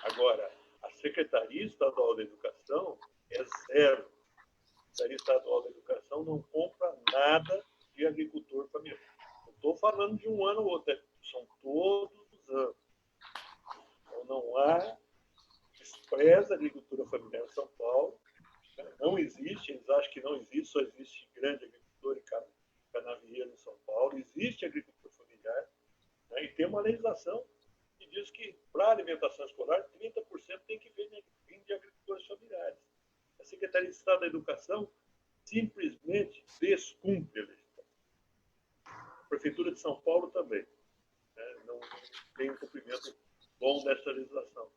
Agora, a Secretaria Estadual da Educação é zero. A Secretaria Estadual da Educação não compra nada de agricultor familiar. Não estou falando de um ano ou outro, são todos os anos. Então, não há, despreza a agricultura familiar em São Paulo, não existe, eles acham que não existe, só existe grande agricultor e canavieiro em São Paulo, existe agricultura familiar, né? E tem uma legislação que diz que para a alimentação escolar, 30% tem que vir de agricultores familiares. A Secretaria de Estado da Educação simplesmente descumpre a legislação. A Prefeitura de São Paulo também, né? Não tem um cumprimento bom dessa legislação.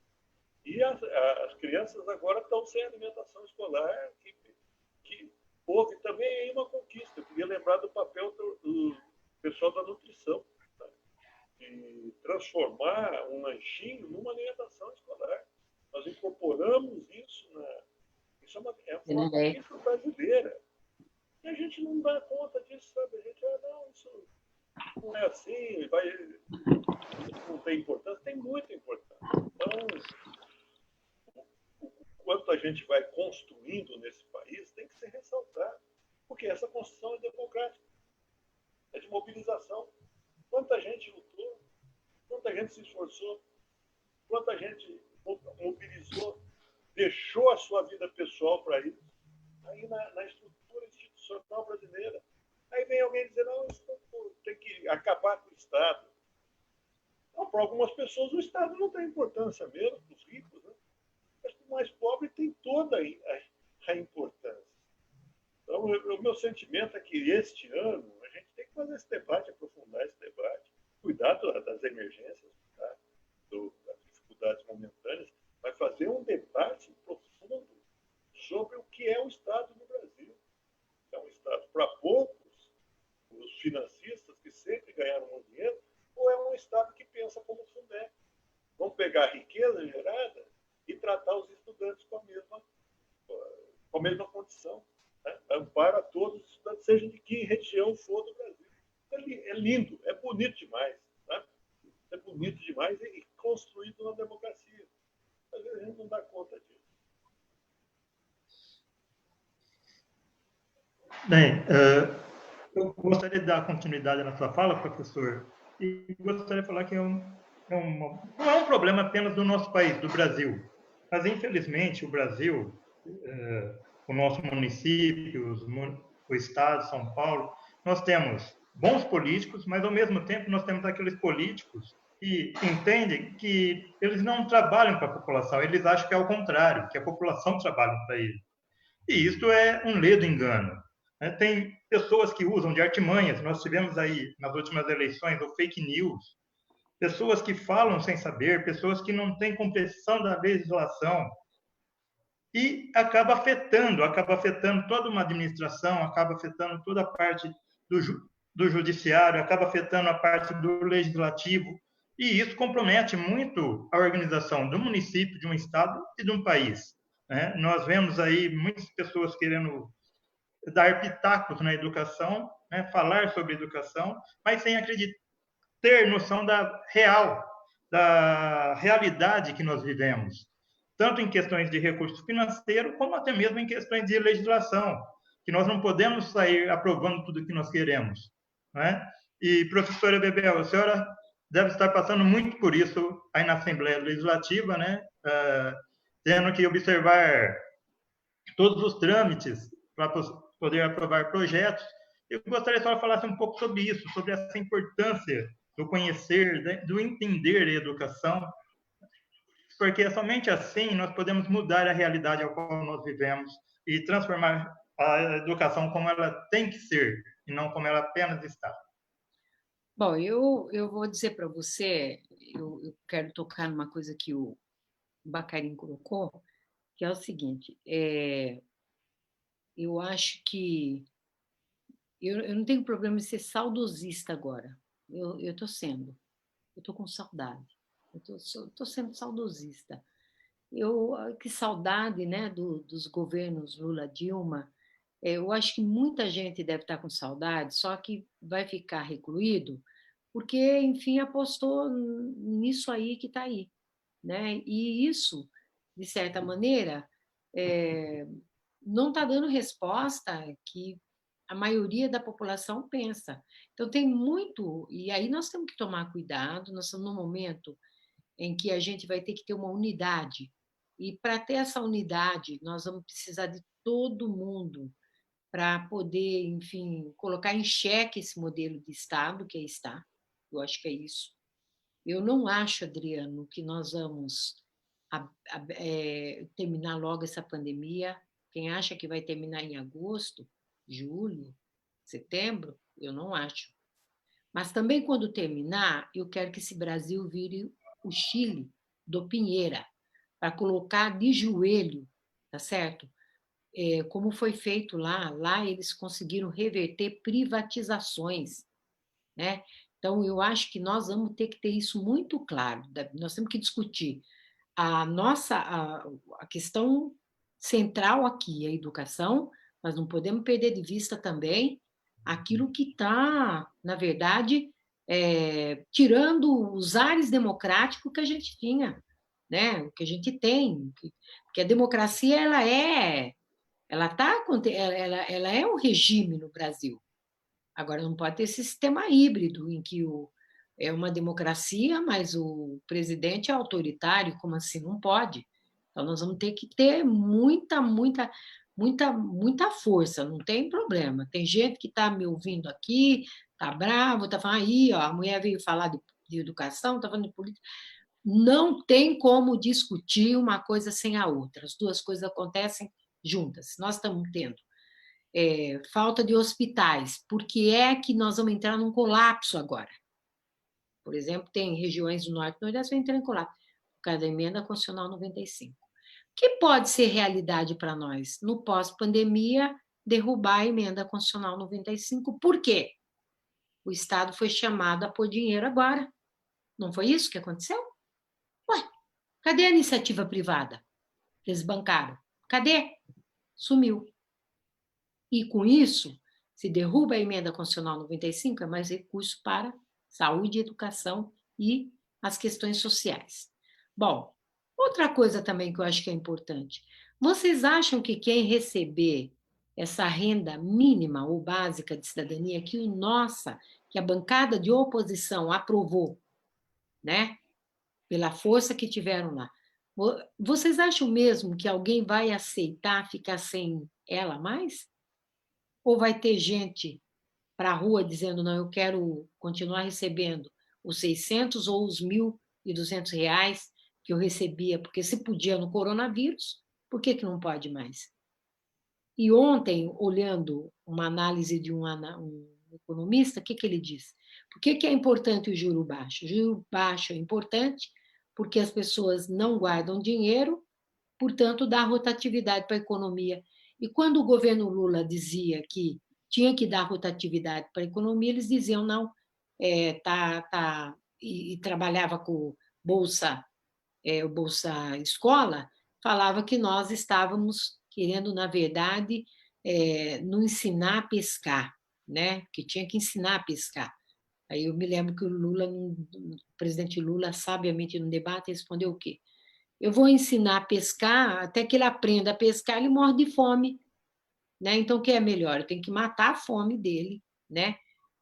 E as crianças agora estão sem alimentação escolar, que houve também aí uma conquista. Eu queria lembrar do papel do pessoal da nutrição, tá? De transformar um lanchinho numa alimentação escolar. Nós incorporamos isso isso é uma conquista brasileira. E a gente não dá conta disso, sabe? A gente, não, isso não é assim, isso não tem importância. Tem muita importância. Então, quanto a gente vai construindo nesse país tem que ser ressaltado, porque essa construção é democrática, é de mobilização. Quanta gente lutou, quanta gente se esforçou, quanta gente mobilizou deixou a sua vida pessoal para isso, aí na estrutura institucional brasileira. Aí vem alguém dizer, não, isso tem que acabar com o Estado. Não, para algumas pessoas o Estado não tem importância mesmo, para os ricos, né? Mas para o mais pobre tem toda a importância. Então, o meu sentimento é que este ano a gente tem que fazer esse debate, aprofundar esse debate, cuidar das emergências, tá? Das dificuldades momentâneas, mas fazer um debate profundo sobre o que é o Estado no Brasil. É um Estado para poucos, os financistas que sempre ganharam muito dinheiro, ou é um Estado que pensa como Fundeb? Vamos pegar a riqueza gerada e tratar os estudantes com a mesma condição. Né? Ampara todos os estudantes, seja de que região for do Brasil. É lindo, é bonito demais. Né? É bonito demais e construído na democracia. Às vezes a gente não dá conta disso. Bem, eu gostaria de dar continuidade na sua fala, professor, e gostaria de falar que não é um problema apenas do nosso país, do Brasil, mas infelizmente o Brasil, o nosso município, o estado, São Paulo, nós temos bons políticos, mas ao mesmo tempo nós temos aqueles políticos que entendem que eles não trabalham para a população, eles acham que é o contrário, que a população trabalha para eles. E isso é um ledo engano. Tem pessoas que usam de artimanhas, nós tivemos aí nas últimas eleições o fake news, pessoas que falam sem saber, pessoas que não têm compreensão da legislação, e acaba afetando toda uma administração, acaba afetando toda a parte do judiciário, acaba afetando a parte do legislativo, e isso compromete muito a organização do município, de um estado e de um país. Né? Nós vemos aí muitas pessoas querendo dar pitacos na educação, né? Falar sobre educação, mas sem ter noção da realidade que nós vivemos, tanto em questões de recurso financeiro, como até mesmo em questões de legislação, que nós não podemos sair aprovando tudo que nós queremos. Né? E, professora Bebel, a senhora deve estar passando muito por isso aí na Assembleia Legislativa, né? Tendo que observar todos os trâmites para poder aprovar projetos. Eu gostaria que a senhora falasse um pouco sobre isso, sobre essa importância do conhecer, né, do entender a educação, porque é somente assim nós podemos mudar a realidade ao qual nós vivemos e transformar a educação como ela tem que ser e não como ela apenas está. Bom, eu vou dizer para você, eu quero tocar numa coisa que o Bacarin colocou, que é o seguinte, eu acho que eu não tenho problema em ser saudosista agora, eu estou sendo, eu estou com saudade, eu estou sendo saudosista. Que saudade, né, dos governos Lula-Dilma. Eu acho que muita gente deve estar com saudade, só que vai ficar recluído, porque, enfim, apostou nisso aí que está aí. Né? E isso, de certa maneira, não está dando resposta que a maioria da população pensa. Então, tem muito, e aí nós temos que tomar cuidado, nós estamos num momento em que a gente vai ter que ter uma unidade. E para ter essa unidade, nós vamos precisar de todo mundo para poder, enfim, colocar em xeque esse modelo de Estado que aí está. Eu acho que é isso. Eu não acho, Adriano, que nós vamos terminar logo essa pandemia. Quem acha que vai terminar em agosto, julho, setembro, eu não acho. Mas também, quando terminar, eu quero que esse Brasil vire o Chile do Pinheira, para colocar de joelho, tá certo? Como foi feito lá. Lá eles conseguiram reverter privatizações, né? Então, eu acho que nós vamos ter que ter isso muito claro. Nós temos que discutir a questão central aqui, a educação, mas não podemos perder de vista também aquilo que está, na verdade, tirando os ares democráticos que a gente tinha, né? Que a gente tem, porque a democracia ela é um regime no Brasil. Agora não pode ter esse sistema híbrido em que é uma democracia, mas o presidente é autoritário, como assim? Não pode. Então, nós vamos ter que ter muita força, não tem problema. Tem gente que está me ouvindo aqui, está bravo, está falando, aí, ó, a mulher veio falar de educação, está falando de política. Não tem como discutir uma coisa sem a outra. As duas coisas acontecem juntas. Nós estamos tendo falta de hospitais. Por que é que nós vamos entrar num colapso agora? Por exemplo, tem regiões do Norte e Nordeste que vão entrar em colapso, por causa da emenda constitucional 95. Que pode ser realidade para nós? No pós-pandemia, derrubar a emenda constitucional 95. Por quê? O Estado foi chamado a pôr dinheiro agora. Não foi isso que aconteceu? Ué, cadê a iniciativa privada? Eles bancaram. Cadê? Sumiu. E com isso, se derruba a emenda constitucional 95, é mais recurso para saúde, educação e as questões sociais. Bom, outra coisa também que eu acho que é importante. Vocês acham que quem receber essa renda mínima ou básica de cidadania que a bancada de oposição aprovou, né? Pela força que tiveram lá, vocês acham mesmo que alguém vai aceitar ficar sem ela mais? Ou vai ter gente para a rua dizendo, não, eu quero continuar recebendo os 600 ou os 1.200 reais que eu recebia, porque se podia no coronavírus, por que não pode mais? E ontem, olhando uma análise de um economista, o que ele diz? Por que é importante o juro baixo? O juro baixo é importante porque as pessoas não guardam dinheiro, portanto, dá rotatividade para a economia. E quando o governo Lula dizia que tinha que dar rotatividade para a economia, eles diziam, não, e trabalhava com o Bolsa Escola, falava que nós estávamos querendo, na verdade, não ensinar a pescar, né? Que tinha que ensinar a pescar. Aí eu me lembro que o presidente Lula, sabiamente no debate, respondeu o quê? Eu vou ensinar a pescar, até que ele aprenda a pescar, ele morre de fome, né? Então, o que é melhor? Eu tenho que matar a fome dele, né?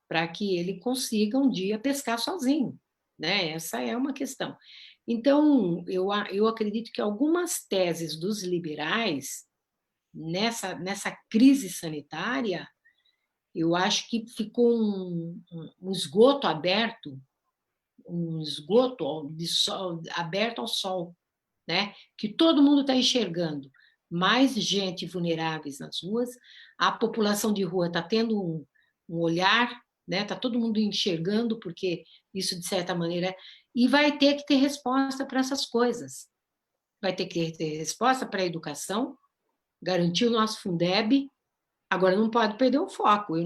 Para que ele consiga um dia pescar sozinho, né? Essa é uma questão. Então, eu acredito que algumas teses dos liberais, nessa crise sanitária, eu acho que ficou um esgoto aberto, aberto ao sol, né? Que todo mundo está enxergando. Mais gente vulneráveis nas ruas, a população de rua está tendo um olhar, né? Está todo mundo enxergando, porque isso, de certa maneira, e vai ter que ter resposta para essas coisas. Vai ter que ter resposta para a educação, garantir o nosso Fundeb. Agora, não pode perder o foco.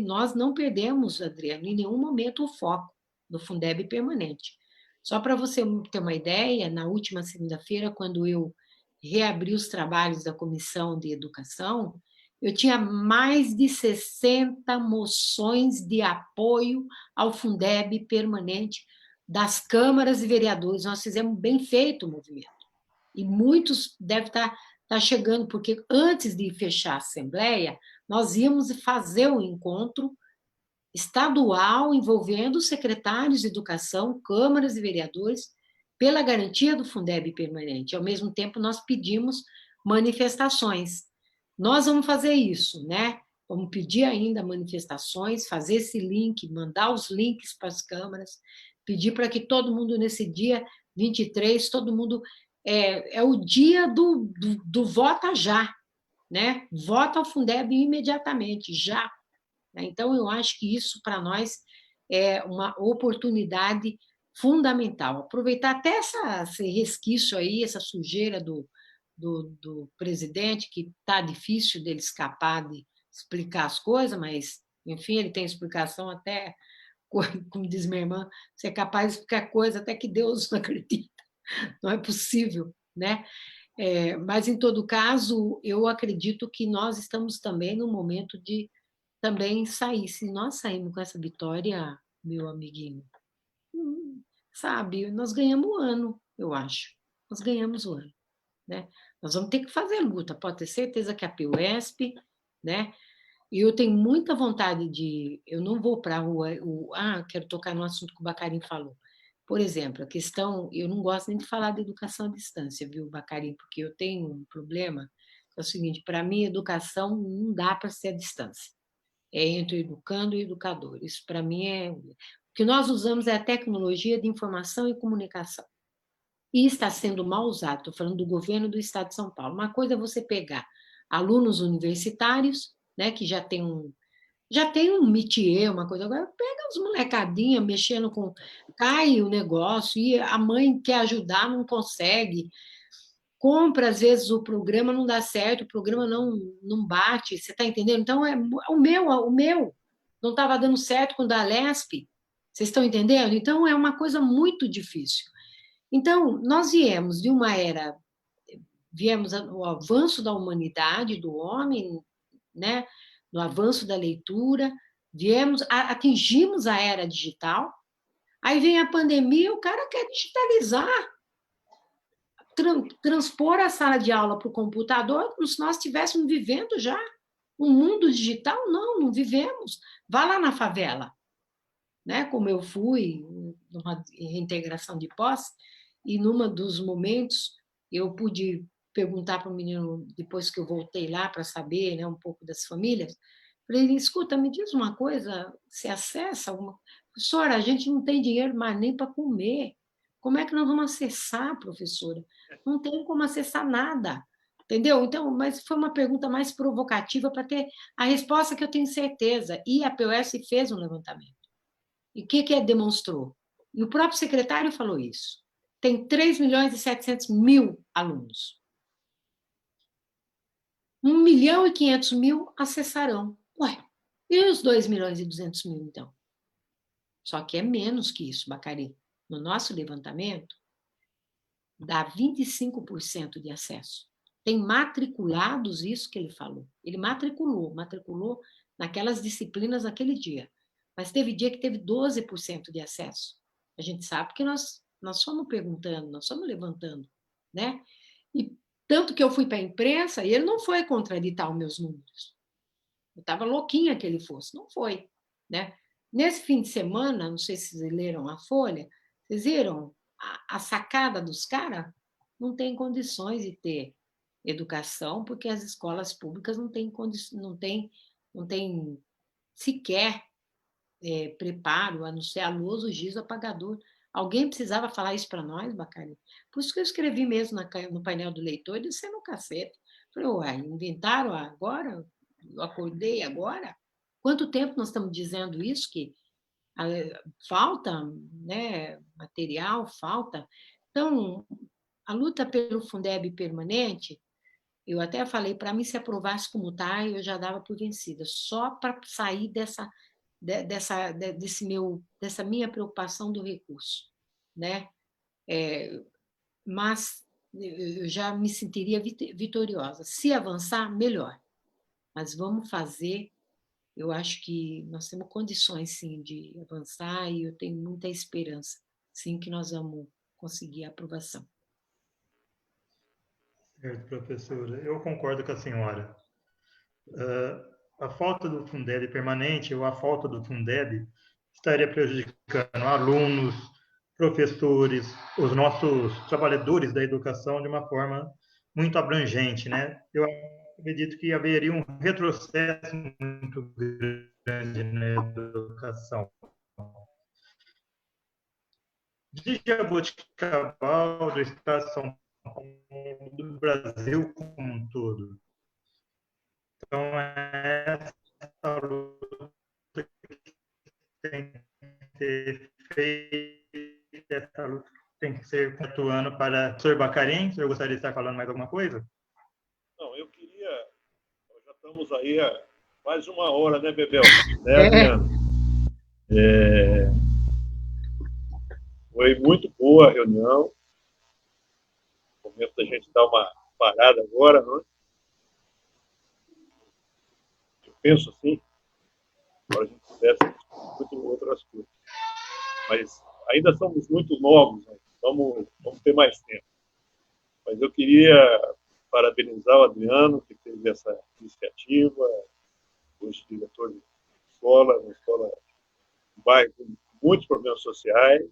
Nós não perdemos, Adriano, em nenhum momento o foco do Fundeb permanente. Só para você ter uma ideia, na última segunda-feira, quando eu reabri os trabalhos da Comissão de Educação, eu tinha mais de 60 moções de apoio ao Fundeb permanente das câmaras e vereadores. Nós fizemos bem feito o movimento. E muitos devem estar chegando, porque antes de fechar a Assembleia, nós íamos fazer um encontro estadual envolvendo os secretários de educação, câmaras e vereadores, pela garantia do Fundeb permanente. Ao mesmo tempo, nós pedimos manifestações. Nós vamos fazer isso, né? Vamos pedir ainda manifestações, fazer esse link, mandar os links para as câmaras, pedir para que todo mundo, nesse dia 23, todo mundo... É o dia do vota já, né? Vota ao Fundeb imediatamente, já. Então, eu acho que isso, para nós, é uma oportunidade fundamental. Aproveitar até esse resquício aí, essa sujeira do presidente, que está difícil dele escapar de explicar as coisas, mas, enfim, ele tem explicação até, como diz minha irmã, você é capaz de explicar coisa até que Deus não acredita. Não é possível, né? Mas, em todo caso, eu acredito que nós estamos também no momento de também sair. Se nós sairmos com essa vitória, meu amiguinho, sabe, nós ganhamos o ano, eu acho. Nós ganhamos o ano, né? Nós vamos ter que fazer luta, pode ter certeza que a PUESP, né? E eu tenho muita vontade de... Eu não vou para a rua... quero tocar no assunto que o Bacarin falou. Por exemplo, a questão, eu não gosto nem de falar de educação à distância, viu, Bacari, porque eu tenho um problema, que é o seguinte, para mim, educação não dá para ser à distância. É entre educando e educador. Isso, para mim, é... O que nós usamos é a tecnologia de informação e comunicação. E está sendo mal usado, estou falando do governo do Estado de São Paulo. Uma coisa é você pegar alunos universitários, né, que já tem um métier, uma coisa. Agora pega os molecadinhas mexendo com... Cai o negócio e a mãe quer ajudar, não consegue. Compra, às vezes, o programa não dá certo, o programa não bate, você está entendendo? Então, o meu não estava dando certo com o da Lesp, vocês estão entendendo? Então, é uma coisa muito difícil. Então, nós viemos o avanço da humanidade, do homem, né? No avanço da leitura, atingimos a era digital, aí vem a pandemia, o cara quer digitalizar, transpor a sala de aula para o computador, como se nós estivéssemos vivendo já um mundo digital. Não vivemos. Vá lá na favela, né? Como eu fui, numa reintegração de posse, e num dos momentos eu pude perguntar para o menino, depois que eu voltei lá para saber, né, um pouco das famílias, falei, escuta, me diz uma coisa, você acessa alguma... Professora, a gente não tem dinheiro mais nem para comer. Como é que nós vamos acessar, professora? Não tem como acessar nada. Entendeu? Então, mas foi uma pergunta mais provocativa para ter a resposta que eu tenho certeza. E a POS fez um levantamento. E o que demonstrou? E o próprio secretário falou isso. Tem 3.700.000 alunos. 1.500.000 acessarão. Ué, e os 2.200.000, então? Só que é menos que isso, Bacari. No nosso levantamento, dá 25% de acesso. Tem matriculados, isso que ele falou. Ele matriculou naquelas disciplinas naquele dia. Mas teve dia que teve 12% de acesso. A gente sabe que nós fomos perguntando, nós fomos levantando, né? E tanto que eu fui para a imprensa e ele não foi contraditar os meus números. Eu estava louquinha que ele fosse, não foi, né? Nesse fim de semana, não sei se vocês leram a Folha, vocês viram a sacada dos caras? Não tem condições de ter educação, porque as escolas públicas não têm sequer preparo, a não ser a luz, o giz, o apagador. Alguém precisava falar isso para nós, Bacari? Por isso que eu escrevi mesmo no painel do leitor, e disse no cacete. Falei, uai, inventaram agora? Eu acordei agora? Quanto tempo nós estamos dizendo isso, que falta, né, material, falta. Então, a luta pelo Fundeb permanente, eu até falei, para mim, se aprovasse como está, eu já dava por vencida, só para sair dessa minha preocupação do recurso, né? Mas eu já me sentiria vitoriosa. Se avançar, melhor. Mas vamos fazer. Eu acho que nós temos condições, sim, de avançar e eu tenho muita esperança, sim, que nós vamos conseguir a aprovação. Certo, professora. Eu concordo com a senhora. A falta do Fundeb permanente ou a falta do Fundeb estaria prejudicando alunos, professores, os nossos trabalhadores da educação de uma forma muito abrangente, né? Eu acredito que haveria um retrocesso muito grande na educação. De Jaboticabal, do Estado de São Paulo, do Brasil como um todo. Então, essa luta tem que ser feita, essa luta tem que ser atuando para... Sr. Bacarim, o senhor gostaria de estar falando mais alguma coisa? Não, eu queria... Nós já estamos aí há mais de 1 hora, né, Bebel? Né, Adriano? Foi muito boa a reunião. No momento da gente dar uma parada agora, não é? Eu penso assim, agora a gente pudesse discutir outras coisas. Mas ainda somos muito novos, né? Vamos ter mais tempo. Mas eu queria parabenizar o Adriano, que teve essa iniciativa, hoje diretor de escola, uma escola de bairro com muitos problemas sociais,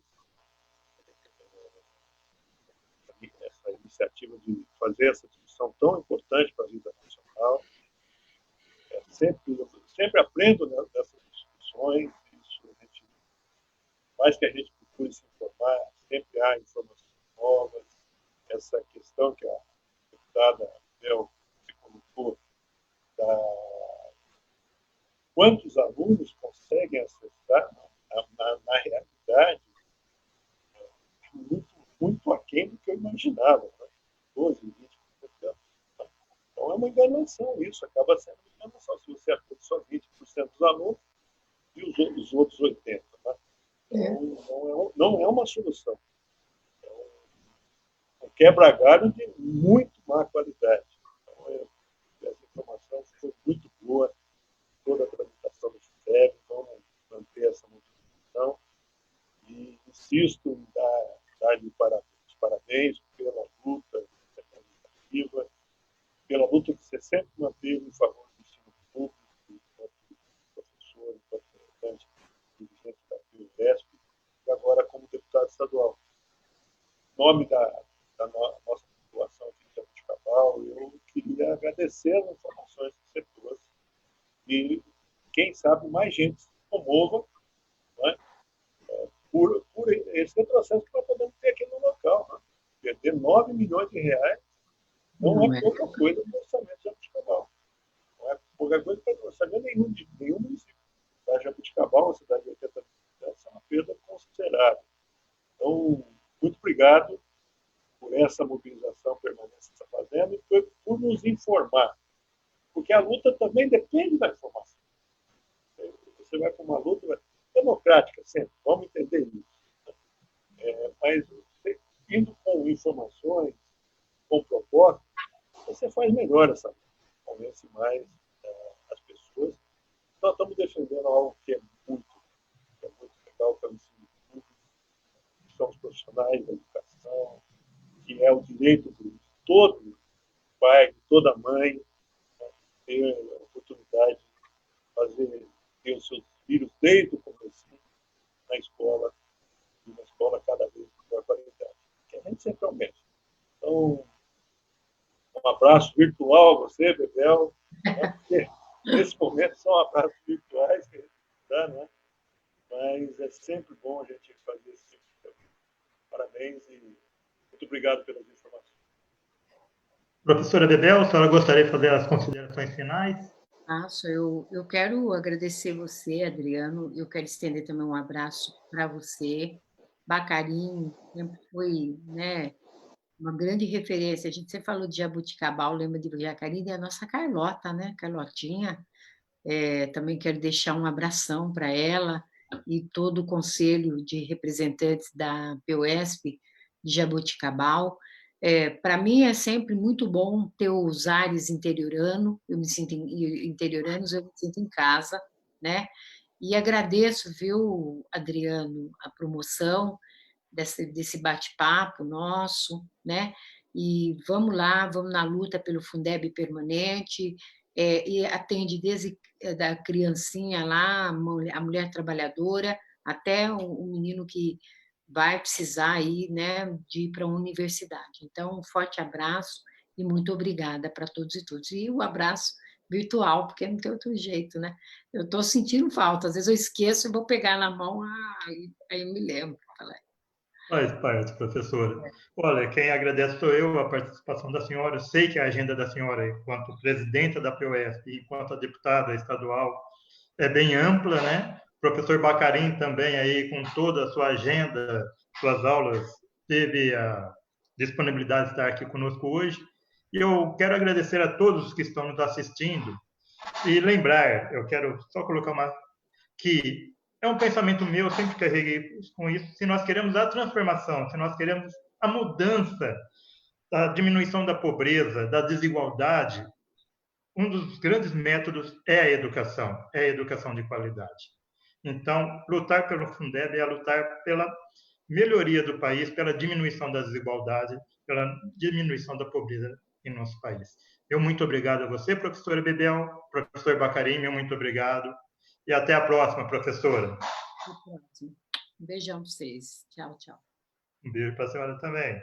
iniciativa de fazer essa discussão tão importante para a vida nacional. Sempre aprendo nessas discussões, mais que a gente procure se informar, sempre há informações novas. Essa questão que a deputada Bel se colocou, quantos alunos conseguem acessar, na realidade, muito aquém do que eu imaginava, né? 12, 20%. Então, é uma enganação isso, acaba sendo uma enganação. Se você atende só 20% dos alunos e os outros 80%. Né? Então, não é uma solução. É um quebra-galho de muito má qualidade. Então, essa informação foi muito boa, toda a tramitação do FITEB, vamos manter essa mobilização. E insisto em dar-lhe parabéns pela luta representativa, pela luta que você sempre manteve em favor do ensino público, enquanto professor, enquanto representante dirigente da PUESP, e agora como deputado estadual. Em nome da nossa população aqui de Jabuticabal, eu queria agradecer as informações que você trouxe e, quem sabe, mais gente se comova, não é? Por esse retrocesso que nós podemos ter aqui no local. Né? Perder 9 milhões de reais não é pouca coisa no orçamento de Jabuticabal. Não é pouca coisa para o orçamento nenhum município. A Jabuticabal, uma cidade de 80 mil habitantes, é uma perda considerável. Então, muito obrigado por essa mobilização permanente que você está fazendo e por nos informar. Porque a luta também depende da informação. Você vai para uma luta democrática sempre, vamos entender isso. Mas indo com informações, com propostas, você faz melhor essa luta, convence mais as pessoas. Nós estamos defendendo algo que é muito legal, que é o ensino público, que são os profissionais da educação, que é o direito de todo pai, de toda mãe, né, ter a oportunidade de ter os seus filhos desde o começo na escola, e uma escola cada vez de melhor qualidade, que a gente sempre almeja. Então, um abraço virtual a você, Bebel, né? Porque nesse momento são abraços virtuais que a gente dá, né? Mas é sempre bom a gente fazer esse tipo de coisa. Parabéns e muito obrigado pelas informações. Professora Bebel, a senhora gostaria de fazer as considerações finais? Eu quero agradecer você, Adriano, eu quero estender também um abraço para você. Bacarim sempre foi, né, uma grande referência. A gente sempre falou de Jabuticabal, lembra de Jacarim, e a nossa Carlota, né, Carlotinha. Também quero deixar um abração para ela e todo o conselho de representantes da PUESP de Jabuticabal. Para mim é sempre muito bom ter os ares interioranos, eu me sinto em casa, né? E agradeço, viu, Adriano, a promoção desse bate-papo nosso, né? E vamos lá, vamos na luta pelo Fundeb permanente, e atende desde da criancinha lá, a mulher trabalhadora, até o menino que vai precisar aí, né, de ir para a universidade. Então, um forte abraço e muito obrigada para todos e todas. E o abraço virtual, porque não tem outro jeito, né? Eu estou sentindo falta, às vezes eu esqueço e vou pegar na mão, aí eu me lembro. Faz parte, professora. Olha, quem agradece sou eu, a participação da senhora. Eu sei que a agenda da senhora, enquanto presidenta da PUESP e enquanto deputada estadual, é bem ampla, né? O professor Bacarim também aí, com toda a sua agenda, suas aulas, teve a disponibilidade de estar aqui conosco hoje. E eu quero agradecer a todos que estão nos assistindo e lembrar, eu quero só colocar que é um pensamento meu, eu sempre carreguei com isso, se nós queremos a transformação, se nós queremos a mudança, a diminuição da pobreza, da desigualdade, um dos grandes métodos é a educação de qualidade. Então, lutar pelo Fundeb é lutar pela melhoria do país, pela diminuição da desigualdade, pela diminuição da pobreza em nosso país. Eu muito obrigado a você, professora Bebel, professor Bacarim, muito obrigado. E até a próxima, professora. Até a próxima. Um beijão para vocês. Tchau, tchau. Um beijo para a senhora também.